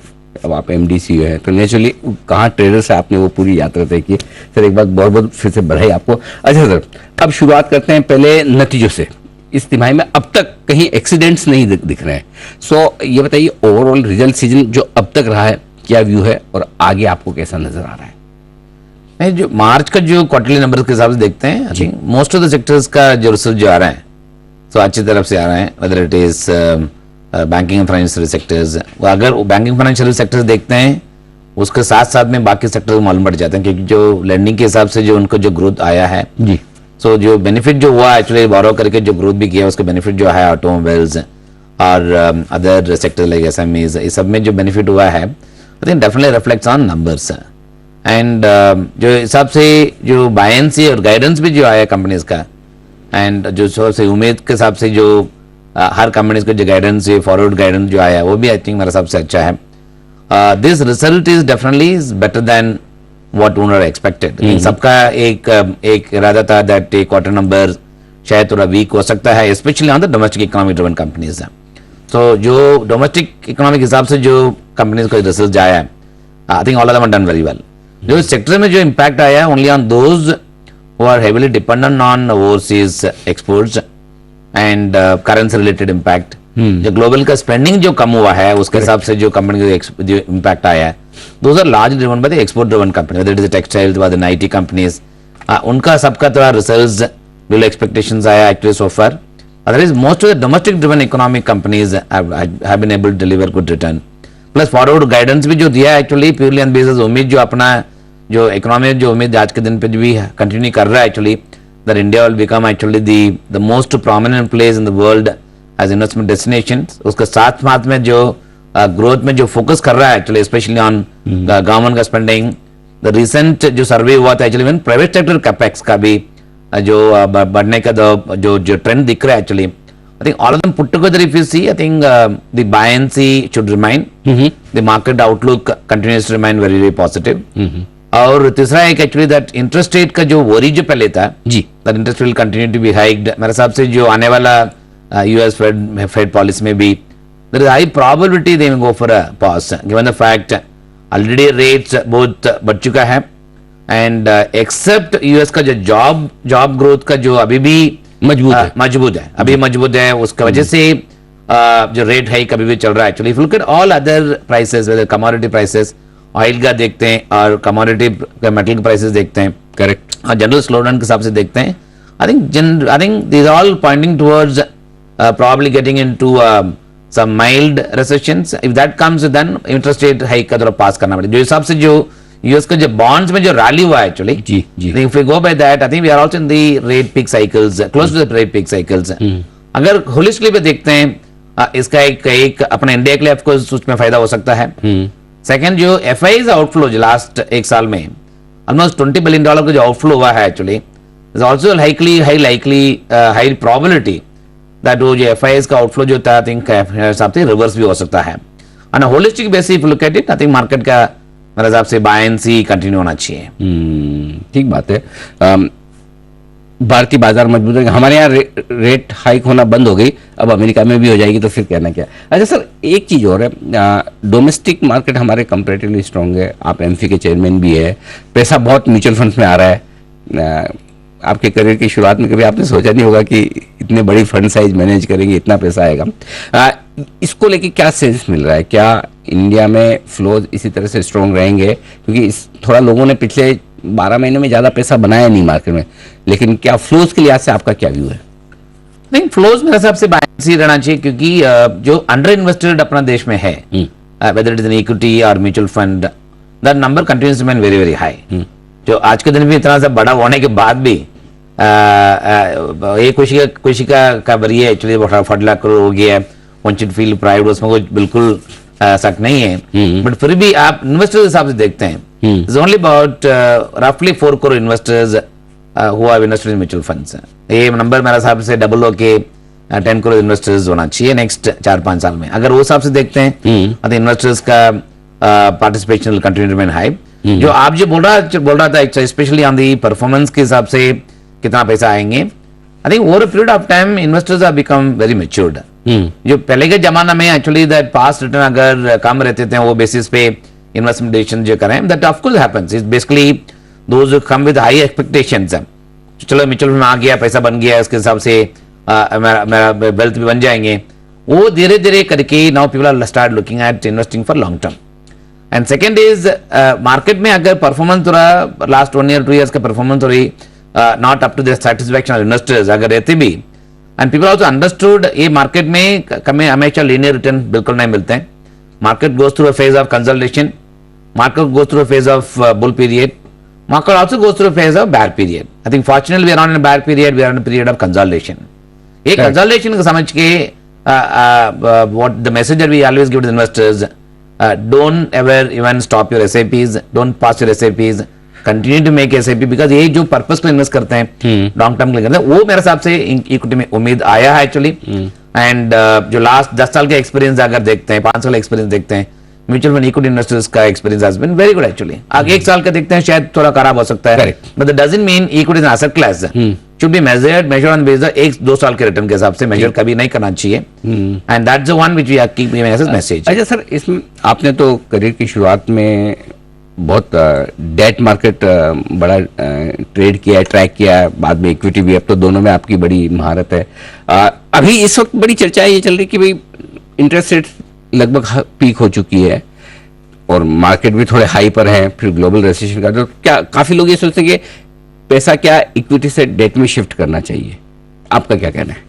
अब आप एमडीसी है तो नेचुरली कहाँ ट्रेडर से आपने वो पूरी यात्रा तय की। सर एक बात बहुत बहुत फिर से बधाई आपको। अच्छा सर, अब शुरुआत करते हैं पहले नतीजों से। इस तिमाही में अब तक कहीं एक्सीडेंट्स नहीं दिख रहे हैं। सो ये बताइए ओवरऑल रिजल्ट सीजन जो अब तक रहा है क्या व्यू है और आगे आपको कैसा नजर आ रहा है? नहीं, जो मार्च का जो क्वार्टरली नंबर के हिसाब से देखते हैं, I think most of the sectors का जो रिजल्ट जो आ रहा है तो अच्छी तरफ से आ रहे हैं, weather it is banking and financial sectors. अगर बैंकिंग फाइनेंशियल सेक्टर्स देखते हैं उसके साथ साथ में बाकी सेक्टर को मालूम पड़ जाते हैं, क्योंकि जो लैंडिंग के हिसाब से जो उनको जो ग्रोथ आया है जी, सो जो बेनिफिट जो हुआ एक्चुअली बोरो करके जो ग्रोथ भी किया उसका बेनिफिट जो है ऑटोमोबाइल्स और अदर सेक्टर लाइक एसएमईज, इस सब में जो बेनिफिट हुआ है I think definitely reflects on numbers. And जो हिसाब से जो बायंसी और गाइडेंस भी जो आया कंपनीज का, एंड जो सबसे उम्मीद के हिसाब से जो हर कंपनीज का जो गाइडेंस फॉरवर्ड गाइडेंस जो आया वो भी आई थिंक मेरे हिसाब से अच्छा है। This result is definitely better than what owner expected. सबका एक इरादा था दैट क्वार्टर नंबर शायद थोड़ा वीक हो सकता है, specially on the domestic economic driven companies. तो जो डोमेस्टिक इकोनॉमिक हिसाब से जो कंपनीज का रिजल्ट आया है I think all of them are done very well. जो सेक्टर में जो इम्पैक्ट आया only on those who are heavily dependent on overseas exports and currency related impact. जो ग्लोबल का स्पेंडिंग जो कम हुआ है उसके हिसाब से जो कंपनी जो इम्पैक्ट आया है those are largely driven by the export driven company, whether it is textiles व द आईटी कंपनीज। उनका सबका थोड़ा रिजल्ट्स बिलो एक्सपेक्टेशंस आया actually so far. Otherwise most of the domestic driven economic companies have been able to deliver good return. Plus forward guidance भी जो दिया actually purely on basis उम्मीद जो अपना जो इकोनॉमी जो उम्मीद आज के दिन पे भी कंटिन्यू कर रहा है actually that India will become actually the most prominent place in the world as investment destinations। उसके साथ साथ में जो ग्रोथ में जो फोकस कर रहा है एक्चुअली स्पेशली ऑन गवर्नमेंट का स्पेंडिंग। द रिसेंट जो सर्वे हुआ था एक्चुअली प्राइवेट सेक्टर कैपेक्स का भी जो बढ़ने का जो ट्रेंड दिख रहा है actually I think all of them put together if you see I think the buoyancy should remain, the market outlook continues to remain very very positive. और तीसरा एक एक्चुअली दैट इंटरेस्ट रेट का जो worry जो पहले था जी, that interest will continue to be hiked. मेरे हिसाब से जो आने वाला यूएस फेड पॉलिसी में भी there is high probability they will go for a pause given the fact already rates बहुत बढ़ चुका है एंड एक्सेप्ट यूएस का जो जॉब ग्रोथ का जो अभी भी मजबूत है उसकी वजह से जो रेट हाइक अभी भी चल रहा है actually. If you look at all other prices whether commodity prices oil का देखते हैं और कमोडिटी मेटल के प्राइसेस देखते हैं करेक्ट और जनरल स्लोडाउन के हिसाब से देखते हैं I think this all pointing towards probably getting into some mild recessions. If that comes then interest rate hike का थोड़ा पास करना पड़ेगा। जो हिसाब से जो यूएस का जो बॉन्ड्स में जो रैली हुआ है एक्चुअली जी if we go by that I think we are also in the rate peak cycles close to the rate peak cycles. अगर होलिस्टिकली पे देखते हैं इसका एक अपने इंडिया के लिए आपको उसमें फायदा हो सकता है। सेकंड जो एफआईज आउटफ्लो जो लास्ट एक साल में ऑलमोस्ट $20 बिलियन का जो आउटफ्लो हुआ है actually is also high probability that वो जो एफआईज का आउटफ्लो जो था आई थिंक हिसाब से रिवर्स भी हो सकता है। On holistic basis if look at it I think market का मेरे हिसाब से बायंसी कंटिन्यू होना चाहिए। ठीक बात है। भारतीय बाजार मजबूत है, हमारे यहाँ रेट हाइक होना बंद हो गई, अब अमेरिका में भी हो जाएगी तो फिर कहना क्या। अच्छा सर एक चीज़ और है, डोमेस्टिक मार्केट हमारे कंपैरेटिवली स्ट्रांग है, आप एमफी के चेयरमैन भी है, पैसा बहुत म्यूचुअल फंड्स में आ रहा है। आपके करियर की शुरुआत में कभी आपने सोचा नहीं होगा कि इतने बड़ी फंड साइज मैनेज करेंगे, इतना पैसा आएगा। इसको लेके क्या सेंस मिल रहा है, क्या इंडिया में फ्लोज इसी तरह से स्ट्रांग रहेंगे? क्योंकि थोड़ा लोगों ने पिछले 12 महीने में ज्यादा पैसा बनाया नहीं मार्केट में, लेकिन क्या फ्लोज के लिहाज से आपका क्या व्यू है? नहीं, फ्लोज मेरे हिसाब से बायंसी रहना चाहिए क्योंकि जो अंडर इन्वेस्टेड अपना देश में है whether it is an equity और mutual fund that number continues to remain very very high. जो आज के दिन भी इतना सा बड़ा होने के बाद भी ये खुशी का बरी है एक्चुअली 48 लाख करोड़ हो गया है। वन शुड फील प्राइड, उसमें कोई बिल्कुल शक नहीं है, बट फिर भी आप इन्वेस्टर्स के हिसाब से देखते हैं, इट्स ओनली अबाउट रफली 4 crore investors who have invested in mutual funds. ये नंबर मेरे हिसाब से डबल हो के 10 करोड़ इन्वेस्टर्स होना चाहिए नेक्स्ट 4-5 साल में। अगर वो हिसाब से देखते हैं तो इन्वेस्टर्स का participation will continue to remain high. जो आप जो बोल रहा था स्पेशली ऑन दी परफॉर्मेंस के हिसाब से कितना पैसा आएंगे, I think over a period of time investors have become very matured. जो पहले के जमाना में एक्चुअली दैट पास्ट रिटर्न अगर कम रहते थे वो बेसिस पे इन्वेस्टमेंट डिसीजन जो करें, that of course happens, is basically those who come with high expectations. चलो म्यूचुअल फंड आ गया, पैसा बन गया, इसके हिसाब से मेरा वेल्थ भी बन जाएंगे, वो धीरे धीरे करके now people are start looking at investing for long term. And second is market में अगर परफॉर्मेंस थोड़ा लास्ट 1 year 2 years का परफॉर्मेंस थोड़ी not up to the satisfaction of investors अगर रहते भी, एंड पीपल आल्सो अंडरस्टूड ये मार्केट में कमें हमेशा लीनियर रिटर्न बिल्कुल नहीं मिलते हैं। Market goes through a phase of consolidation, market goes through a phase of bull period, market also goes through a phase of bad period. I think fortunately we are not in a bad period, we are in a period of consolidation. ये consolidation को समझ के what the message that we always give to the investors, don't ever even stop your SIPs, don't pass your SIPs, continue to make SIP, because ये जो purpose को invest करते हैं long term के लिए करते हैं, वो मेरे हिसाब से इक्विटी में उम्मीद आया है एक्चुअली। एंड जो लास्ट 10 साल के एक्सपीरियंस अगर देखते हैं, 5 साल एक्सपीरियंस देखते हैं, म्यूचुअल फंड इक्विटी इन्वेस्टर्स का experience has been very good actually. आगे 1 साल का देखते हैं शायद थोड़ा खराब हो सकता है, but that doesn't mean equity as asset class should be measured on base the 1-2 साल के रिटर्न के हिसाब से मेजर कभी नहीं करना चाहिए। And that's the one which we are keeping as a message. अच्छा सर, इसमें आपने तो करियर की शुरुआत में बहुत डेट मार्केट बड़ा ट्रेड किया है, ट्रैक किया है, बाद में इक्विटी भी, अब तो दोनों में आपकी बड़ी महारत है। अभी इस वक्त बड़ी चर्चा ये चल रही कि भाई इंटरेस्ट रेट लगभग पीक हो चुकी है और मार्केट भी थोड़े हाई पर है, फिर ग्लोबल रिसेशन का, तो क्या काफी लोग ये सोचते हैं कि पैसा क्या इक्विटी से डेट में शिफ्ट करना चाहिए, आपका क्या कहना है?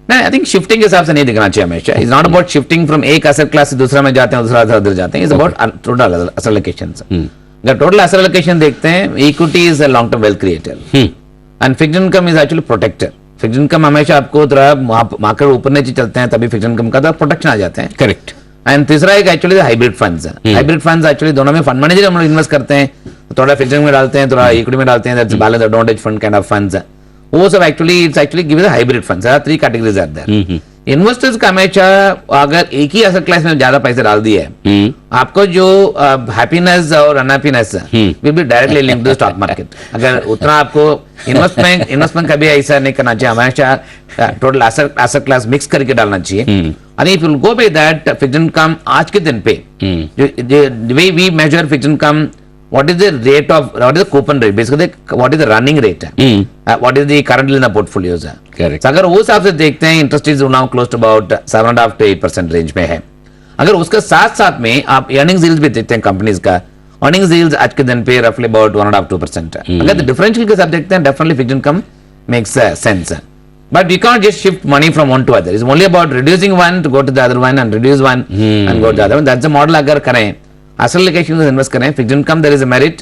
नहीं, आई थिंक शिफ्टिंग के हिसाब से नहीं दिखना चाहिए हमेशा। It's not about shifting from एक एसेट क्लास से दूसरा में जाते हैं, दूसरा उधर जाते हैं, it's about total asset allocation. अगर टोटल एसेट एलोकेशन देखते हैं, equity is a long term wealth creator and fixed income is actually protector. Fixed income हमेशा आपको मार्केट ऊपर नीचे चलते हैं तभी फिक्स्ड इनकम का प्रोटेक्शन आ जाते हैं। करेक्ट। एंड तीसरा एक एक्चुअली हाइब्रिड फंड्स है। हाइब्रिड फंड्स एक्चुअली दोनों में फंड मैनेजर हम लोग इन्वेस्ट करते हैं, थोड़ा फिक्सिंग में डालते हैं, थोड़ा इक्विटी में डालते हैं, that's balance advantage fund kind of funds. वो सब actually it's actually give the hybrid funds. 3 categories are there. Investors का हमेशा अगर एक ही एसेट क्लास में ज्यादा पैसे डाल दिए आपको जो हैप्पीनेस और unhappiness will be directly linked to stock market. अगर उतना आपको इन्वेस्टमेंट कभी ऐसा नहीं करना चाहिए, हमेशा टोटल एसेट क्लास मिक्स करके डालना चाहिए। And if you go by that fixed income आज के दिन पे जो way we measure fixed income, what is the rate of, what is the coupon rate, basically what is the running rate, what is the currently in the portfolios. Correct. So अगर वो हिसाब से देखते हैं interest is now close to about 7.5 to 8% range में है। अगर उसका साथ साथ में आप अर्निंग्स यील्ड भी देखते हैं कंपनीज का, अर्निंग्स यील्ड आज के दिन पे रफली अबाउट 1.5-2%। अगर डिफरेंशियल के साथ देखते हैं definitely fixed income makes sense, but we can't just shift money from one to other. It's only about reducing one to go to the other one and reduce one and go to the other one. That's the model अगर करें, asset allocation में invest करें, fixed income there is a merit,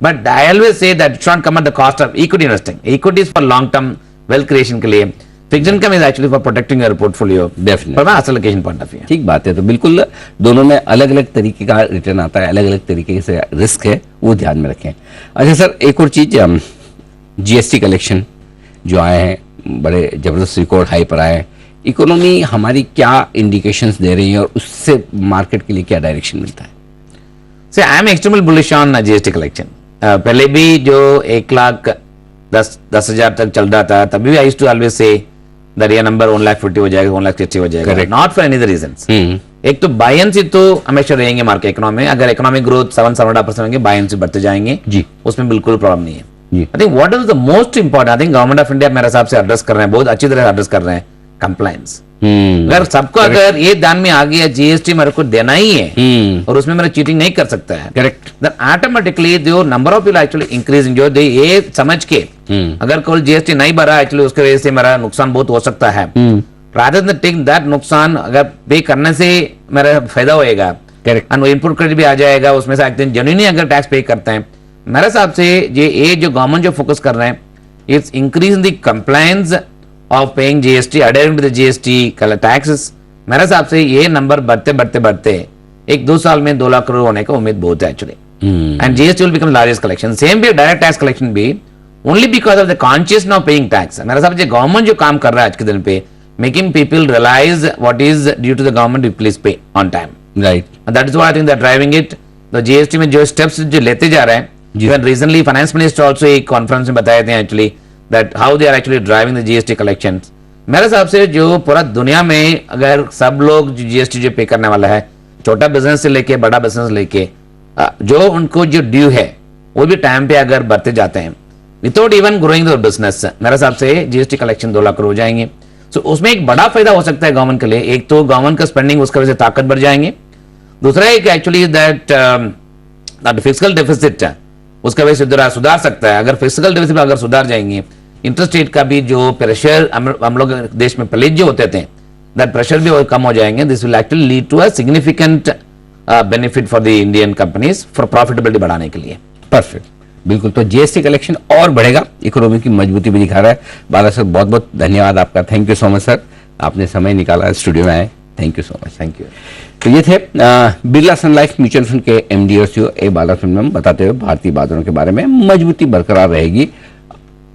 but I always say that it shouldn't come at the cost of equity investing. Equity is for long term wealth creation के लिए, fixed income is actually for protecting your portfolio. Definitely. from an asset allocation point of view. ठीक बात है। तो बिल्कुल दोनों में अलग अलग तरीके का रिटर्न आता है, अलग अलग तरीके से रिस्क है, वो ध्यान में रखें। अच्छा सर, एक और चीज, जीएसटी कलेक्शन जो आए हैं बड़े जबरदस्त रिकॉर्ड हाई पर आए हैं, इकोनॉमी हमारी क्या इंडिकेशंस दे रही है और उससे मार्केट के लिए क्या डायरेक्शन मिलता है? I am extremely bullish on GST collection. पहले भी जो 1,10,000 तक चल रहा था तभी I used to always say that ये नंबर 1,50,000 हो जाएगा, 1,60,000 हो जाएगा, not for any the reasons. एक तो बायंसी तो हमेशा रहेंगे मार्केट इकोनॉमी में, अगर इकोनॉमिक ग्रोथ 7-7.5% होंगे, बायंसी बढ़ते जाएंगे जी, उसमें बिल्कुल प्रॉब्लम नहीं है। I think what is the most important, I think government of India मेरे हिसाब से एड्रेस कर रहे हैं, बहुत अच्छी तरह एड्रेस कर रहे हैं, कंप्लायंस। अगर सबको अगर ये ध्यान में आ गया जीएसटी मेरे को देना ही है और उसमें मेरा चीटिंग नहीं कर सकता है, करेक्ट, देन ऑटोमेटिकली जो number of people actually increasing, जो ये समझ के अगर कोई जीएसटी नहीं भरा एक्चुअली उसके वजह से मेरा नुकसान बहुत हो सकता है, रादर देन टेक दैट नुकसान अगर पे करने से मेरा फायदा होएगा, करेक्ट, एंड इनपुट क्रेडिट भी आ जाएगा, उसमें से जेन्युइनली अगर टैक्स पे करते हैं, मेरे हिसाब से ये जो गवर्नमेंट जो फोकस कर रहे हैं, it's increase the compliance of paying GST, adhering to the GST taxes। मेरे हिसाब से ये नंबर बढ़ते बढ़ते बढ़ते एक 2 साल में 2 लाख करोड़ होने का उम्मीद बहुत है actually. And GST will become largest collection. Same भी डायरेक्ट टैक्स कलेक्शन भी only because of the conscious now paying tax. मेरा साहब जो गवर्नमेंट जो काम कर रहा है आज के दिन पे, making people realize what is due to the government, please pay on time. Right. That is why I think they are driving it. The GST में जो स्टेप्स जो लेते जा रहे हैं, even recently finance minister also एक conference में बताए थे actually that how they are actually driving the GST collections. मेरे हिसाब से जो पूरा दुनिया में अगर सब लोग जीएसटी जो पे करने वाला है, छोटा बिजनेस से लेके बड़ा बिजनेस लेके, जो उनको जो ड्यू है वो भी टाइम पे अगर बढ़ते जाते हैं without even growing the business, मेरे हिसाब से जीएसटी कलेक्शन 2 लाख करोड़ हो जाएंगे. सो उसमें एक बड़ा फायदा हो सकता है गवर्नमेंट के लिए. एक तो गवर्नमेंट का स्पेंडिंग उसकी वजह से ताकत बढ़ जाएंगे. दूसरा एक एक्चुअली दैट फिजिकल डेफिसिट उसका वजह से सुधार सकता है. अगर फिजिकल डेफिसिट अगर सुधार जाएंगे, इंटरेस्ट रेट का भी जो प्रेशर हम लोग देश में पहले जो होते थे, दैट प्रेशर भी कम हो जाएंगे. This will actually lead to a significant benefit for the Indian companies for profitability बढ़ाने के लिए. परफेक्ट, बिल्कुल. तो जीएसटी कलेक्शन और बढ़ेगा, इकोनॉमी की मजबूती भी दिखा रहा है. बाला सर, बहुत बहुत धन्यवाद आपका. Thank you so much sir, आपने समय निकाला स्टूडियो में आए. Thank you so much. Thank you. तो ये थे बिरला सन लाइफ म्यूचुअल फंड के एमडी और सीईओ ए बालासुब्रमण्यम बताते हुए भारतीय बाजारों के बारे में. मजबूती बरकरार रहेगी.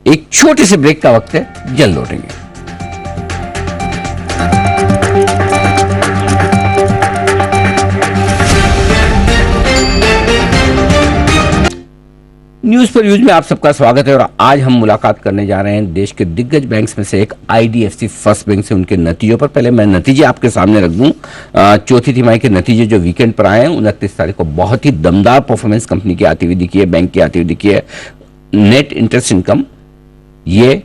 एक छोटे से ब्रेक का वक्त है, जल्द लौटेंगे. न्यूज पर यूज में आप सबका स्वागत है. और आज हम मुलाकात करने जा रहे हैं देश के दिग्गज बैंक्स में से एक आईडीएफसी फर्स्ट बैंक से, उनके नतीजों पर. पहले मैं नतीजे आपके सामने रख दूं. चौथी तिमाही के नतीजे जो वीकेंड पर आए हैं, 29 तारीख को बहुत ही दमदार परफॉर्मेंस कंपनी की आती हुई दिखी है, बैंक की आती हुई दिखी है. नेट इंटरेस्ट इनकम ये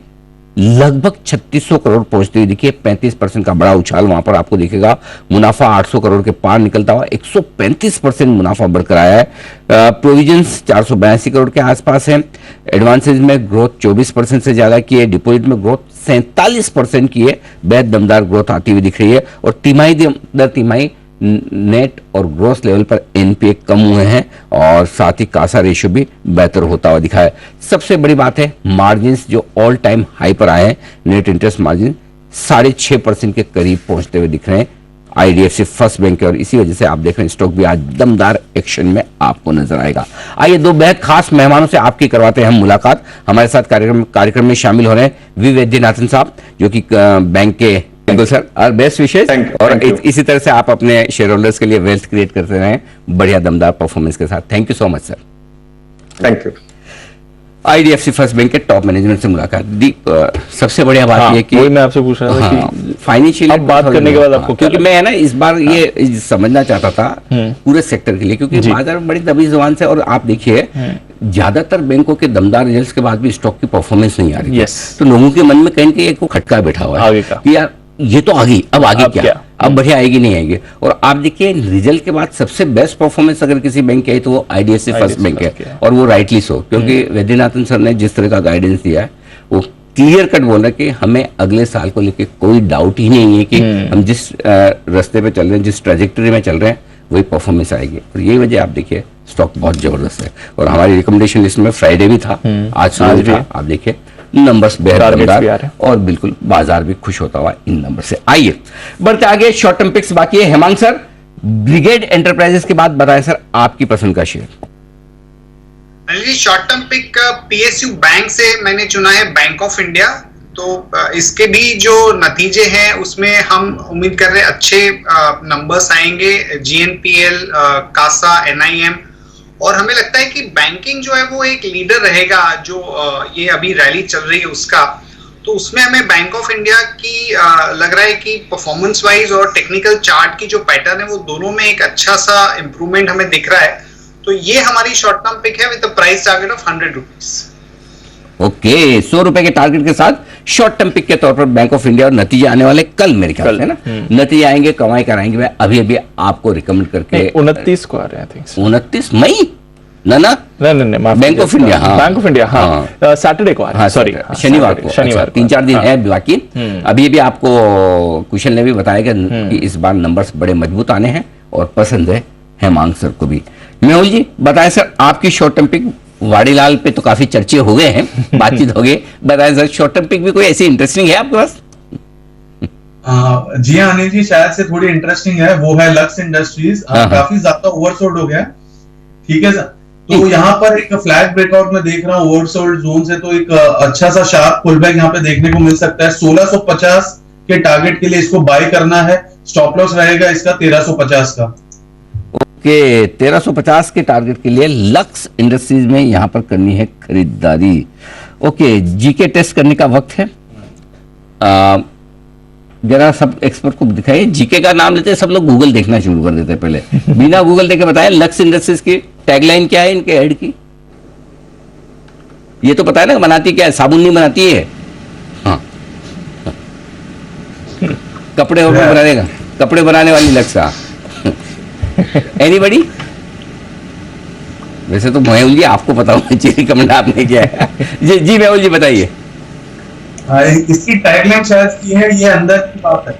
लगभग 3600 करोड़ पहुंचती हुई दिखी है. 35% का बड़ा उछाल वहां पर आपको दिखेगा. मुनाफा 800 करोड़ के पार निकलता हुआ 135% मुनाफा बढ़कर आया है. प्रोविजंस 482 करोड़ के आसपास है. एडवांसेज में ग्रोथ 24% से ज्यादा की है. डिपॉजिट में ग्रोथ 47% की है. बेहद दमदार ग्रोथ आती हुई दिख रही है. और तिमाही दर तिमाही नेट और ग्रोस लेवल पर एनपीए कम हुए हैं और साथ ही कासा रेशियो भी बेहतर होता हुआ दिखा है. सबसे बड़ी बात है मार्जिन्स जो ऑल टाइम हाई पर आए हैं. नेट इंटरेस्ट मार्जिन 6.5% के करीब पहुंचते हुए दिख रहे हैं आईडीएफसी फर्स्ट बैंक के. और इसी वजह से आप देख रहे हैं स्टॉक भी आज दमदार एक्शन में आपको नजर आएगा. आइए दो बेहद खास मेहमानों से आपकी करवाते हैं हम मुलाकात. हमारे साथ कार्यक्रम में शामिल हो रहे हैं वी वैद्यनाथन साहब, जो कि बैंक के. बिल्कुल सर, और बेस्ट विशेष. और इसी तरह से आप अपने शेयर होल्डर्स के लिए वेल्थ क्रिएट करते रहें बढ़िया दमदार परफॉर्मेंस के साथ. Thank you so much sir. Thank you. IDFC first bank के टॉप मैनेजमेंट से मुलाकात. सबसे बढ़िया बात ये कि मैं आपसे पूछ रहा था कि फाइनेंशियल अब बात करने के बाद आपको, क्योंकि मैं है ना इस बार ये समझना चाहता था पूरे सेक्टर के लिए, क्योंकि बाजार बड़ी दबी जुबान से. और आप देखिए ज्यादातर बैंकों के दमदार रिजल्ट्स के बाद भी स्टॉक की परफॉर्मेंस नहीं आ रही है. तो लोगों के मन में कहीं ना कहीं एक खटका बैठा हुआ है कि यार ये तो आ गई, अब आगे क्या, अब बढ़िया आएगी नहीं आएगी. और आप देखिए रिजल्ट के बाद सबसे बेस्ट परफॉर्मेंस अगर किसी बैंक की आई तो वो आईडीएफसी फर्स्ट बैंक है. और वो राइटली सो, क्योंकि वैद्यनाथन सर ने जिस तरह का गाइडेंस दिया है वो क्लियर कट बोल रहे कि हमें अगले साल को लेकर कोई डाउट ही नहीं है कि हम जिस रास्ते पे चल रहे हैं, जिस ट्रेजेक्टरी में चल रहे हैं, वही परफॉर्मेंस आएगी. और यही वजह आप देखिए स्टॉक बहुत जबरदस्त है. और हमारी रिकमेंडेशन लिस्ट में फ्राइडे भी था, आज सुबह भी था. आप देखिए नंबर्स बेहद दमदार और बिल्कुल बाजार भी खुश होता हुआ इन नंबर से. आइए बढ़ते आगे, शॉर्ट टर्म पिक्स बाकी है. हेमांग सर, ब्रिगेड एंटरप्राइजेस के बाद बताएं सर आपकी पसंद का share. Short term pick PSU bank से मैंने चुना है बैंक ऑफ इंडिया. तो इसके भी जो नतीजे हैं उसमें हम उम्मीद कर रहे हैं अच्छे नंबर्स आएंगे. जीएनपीएल, कासा, एनआईएम. और हमें लगता है कि बैंकिंग जो है वो एक लीडर रहेगा जो ये अभी रैली चल रही है उसका. तो उसमें हमें बैंक ऑफ इंडिया की लग रहा है कि परफॉर्मेंस वाइज और टेक्निकल चार्ट की जो पैटर्न है वो दोनों में एक अच्छा सा इंप्रूवमेंट हमें दिख रहा है. तो ये हमारी शॉर्ट टर्म पिक है with price target of 100 rupees. Okay, 100 रुपए के टारगेट के साथ शॉर्ट टर्म पिक के तौर पर बैंक ऑफ इंडिया. और नतीजे आने वाले कल मेरे ख्याल से ना, नतीजे आएंगे, कमाई कराएंगे. मैं अभी आपको रिकमेंड करके 29 को आ रहे हैं. 29 मई ना नहीं बैंक ऑफ इंडिया. हाँ, बैंक ऑफ इंडिया. हाँ, सैटरडे को आ रहा है. सॉरी, शनिवार को. 3-4 दिन है बाकी. अभी आपको कुशल ने भी बताया कि इस बार नंबर्स बड़े मजबूत आने हैं और पसंद है हेमांग सर को भी. मेहुल जी बताएं सर आपकी शॉर्ट टर्म पिक. वाड़ीलाल पे तो काफी चर्चे हो गए हैं, बातचीत हो गई. बताएं सर शॉर्ट टर्म पिक भी कोई ऐसी इंटरेस्टिंग है आपके पास? जी हाँ अनिल जी, शायद से थोड़ी इंटरेस्टिंग है, वो है लक्स इंडस्ट्रीज। काफी ज्यादा ओवरसोल्ड हो गया, ठीक है सर। तो यहाँ पर एक फ्लैग ब्रेकआउट में देख रहा हूँ ओवरसोल्ड जोन से, तो एक अच्छा सा शार्प पुलबैक यहाँ पे देखने को मिल सकता है। 1650 के टारगेट के लिए इसको बाय करना है। स्टॉप लॉस रहेगा इसका 1350 का। ओके, 1350 के टारगेट के लिए लक्स इंडस्ट्रीज में यहां पर करनी है खरीदारी। ओके, जीके टेस्ट करने का वक्त है। जरा सब एक्सपर्ट को दिखाइए। जीके का नाम लेते हैं सब लोग गूगल देखना शुरू कर देते हैं पहले, बिना गूगल देखे बताया लक्स इंडस्ट्रीज की टैगलाइन क्या है इनके ऐड की। ये तो पता है ना बनाती क्या है, साबुन नहीं बनाती है। हाँ, कपड़े और बना देगा, कपड़े बनाने वाली लक्स। एनीबडी? वैसे तो मेहुल जी आपको पता होना चाहिए, रिकमेंड आपने किया है। जी मेहुल जी बताइए। इसकी टैगलाइन शायद की है ये अंदर की बात है।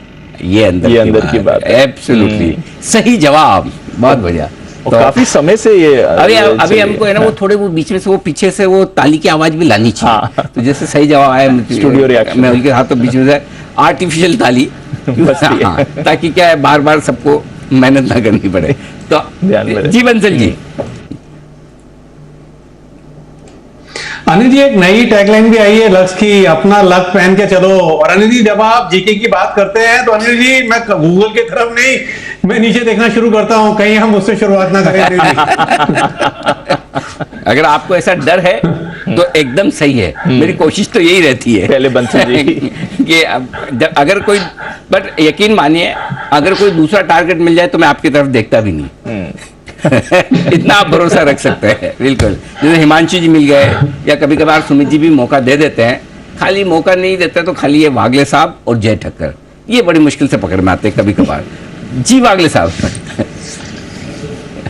ये अंदर की बात है। एब्सोल्युटली सही जवाब, बहुत बढ़िया। तो काफी समय से ये अभी हमको है ना वो थोड़े वो बीच में से वो पीछे से वो ताली की आवाज भी लानी चाहिए। हाँ। तो जैसे सही जवाब आया स्टूडियो रिएक्शन मैं उनके हाथ तो बीच में से आर्टिफिशियल ताली हाँ, ताकि क्या है बार बार सबको मेहनत ना करनी पड़े। तो जी बंसल जी। अनिल जी एक नई टैगलाइन भी आई है लक्स की, अपना लक पहन के चलो। और अनिल जी जब आप जीके की बात करते हैं तो अनिल जी मैं गूगल की तरफ नहीं, मैं नीचे देखना शुरू करता हूं, कहीं हम उससे शुरुआत ना करें। अनिल जी अगर आपको ऐसा डर है तो एकदम सही है। मेरी कोशिश तो यही रहती है पहले बंसल जी कि अगर कोई, बट यकीन मानिए अगर कोई दूसरा टारगेट मिल जाए तो मैं आपकी तरफ देखता भी नहीं। इतना आप भरोसा रख सकते हैं। बिल्कुल, जैसे हिमांशु जी मिल गए या कभी कभार सुमित जी भी मौका दे देते हैं। खाली मौका नहीं देते तो खाली ये वागले साहब और जय ठक्कर, ये बड़ी मुश्किल से पकड़ में आते हैं कभी कभार। जी वागले साहब।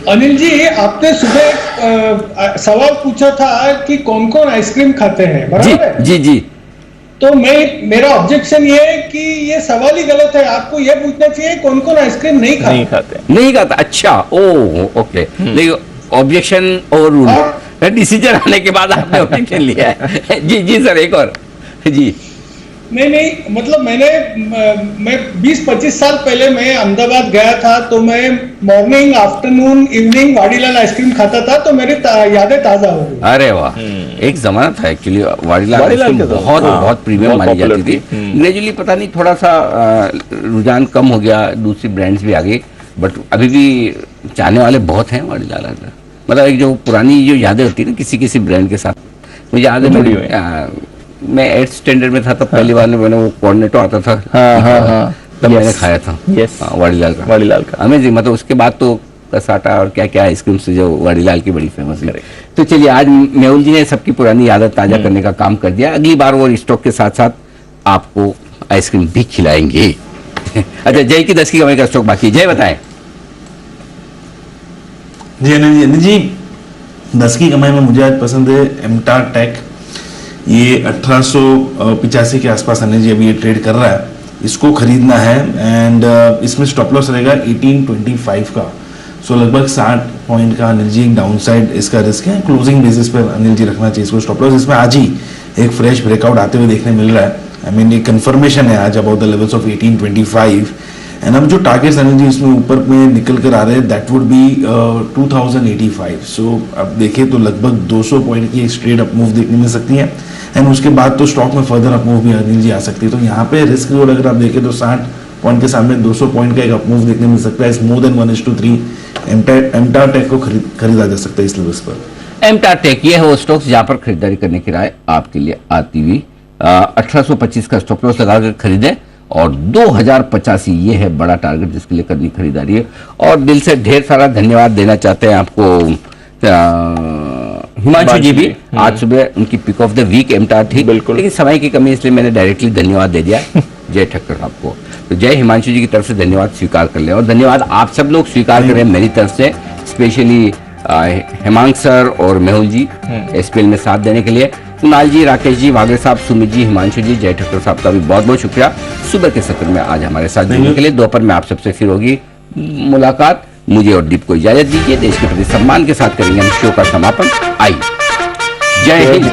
अनिल जी आपने सुबह एक सवाल पूछा था कि कौन कौन आइसक्रीम खाते हैं, बराबर है? जी जी। तो मेरा ऑब्जेक्शन ये है कि ये सवाल ही गलत है। आपको ये पूछना चाहिए कौन कौन आइसक्रीम नहीं खाता। अच्छा, oh okay. Objection over rule, decision आने के बाद आपने ऑब्जेक्शन लिया है। जी सर, एक और जी। नहीं, मतलब मैं 20-25 साल पहले मैं अहमदाबाद गया था, तो मैं morning afternoon evening Vadilal ice cream खाता था, तो मेरी यादें ताजा हो गई। अरे वाह, एक जमाना था एक्चुअली वाडीलाल आइसक्रीम बहुत प्रीमियम मानी जाती थी। ग्रेजुअली पता नहीं थोड़ा सा रुझान कम हो गया, दूसरी ब्रांड्स भी आ गई, बट अभी भी चाहने वाले बहुत हैं वाडीलाल। मतलब एक जो पुरानी जो यादें होती है ना किसी ब्रांड के साथ, मुझे याद है मैं 8th स्टैंडर्ड में था तब पहली बार मैंने वो कॉर्नेटो आता था। तब मैंने खाया था वाडीलाल का। अमेजिंग। मतलब उसके बाद तो कसाटा और क्या क्या आइसक्रीम से जो वाडीलाल की बड़ी फेमस है। तो चलिए आज मेहुल जी ने सबकी पुरानी आदत ताजा करने का काम कर दिया। अगली बार वो स्टॉक के साथ साथ आपको आइसक्रीम भी खिलाएंगे। अच्छा, जय की 10 की कमाई का स्टॉक बाकी, जय बताएं। जी अनिल जी 10 की कमाई में मुझे आज पसंद है एमटार टेक। ये 1885 के आसपास अनिल जी अभी ये ट्रेड कर रहा है, इसको खरीदना है। एंड इसमें स्टॉप लॉस रहेगा 1825 का। सो लगभग 60 पॉइंट का अनिल जी एक डाउन साइड इसका रिस्क है। क्लोजिंग बेसिस पर अनिल जी रखना चाहिए इसको स्टॉप लॉस। इसमें आज ही एक फ्रेश ब्रेकआउट आते हुए देखने मिल रहा है। आई मीन ये कंफर्मेशन है आज about the levels of 1825। And अब जो टारगेट्स अनिल जी इसमें ऊपर में निकल कर आ रहे हैं दैट वुड बी 2085। सो अब देखें तो लगभग 200 पॉइंट की एक स्ट्रेट अप मूव देखने मिल सकती है। एंड उसके बाद तो स्टॉक में फर्दर अप मूव भी अनिल जी आ सकती है। तो यहाँ पे रिस्क रिवॉर्ड अगर आप देखें तो 60 पॉइंट के सामने 200 पॉइंट का एक अप मूव देखने मिल सकता है। इस मोर देन 1:3 एमटार टेक को खरीदा जा सकता है इस लेवल्स पर। एमटार टेक ये है वो स्टॉक्स जहां पर खरीदारी करने की राय आपके लिए आती हुई। 1825 का स्टॉप लॉस लगाकर खरीदे और 2085 ये है बड़ा टारगेट जिसके लिए करनी खरीदारी है। और दिल से ढेर सारा धन्यवाद देना चाहते हैं आपको हिमांशु जी भी। आज सुबह उनकी पिक ऑफ द वीक एमटार थी, लेकिन समय की कमी इसलिए मैंने डायरेक्टली धन्यवाद दे दिया जय ठक्कर आपको। तो जय हिमांशु जी की तरफ से धन्यवाद स्वीकार कर ले और धन्यवाद आप सब लोग स्वीकार करें मेरी तरफ से, स्पेशली हेमांग सर और मेहुल जी एसपीएल में साथ देने के लिए। कुणाल जी, राकेश जी, वागले साहब, सुमित जी, हिमांशु जी, जय ठक्कर साहब का भी बहुत बहुत शुक्रिया सुबह के सत्र में आज हमारे साथ जुड़ने के लिए। दोपहर में आप सबसे फिर होगी मुलाकात। मुझे और दीप को इजाजत दीजिए। देश के प्रति सम्मान के साथ करेंगे हम शो का समापन। आइए, जय हिंद।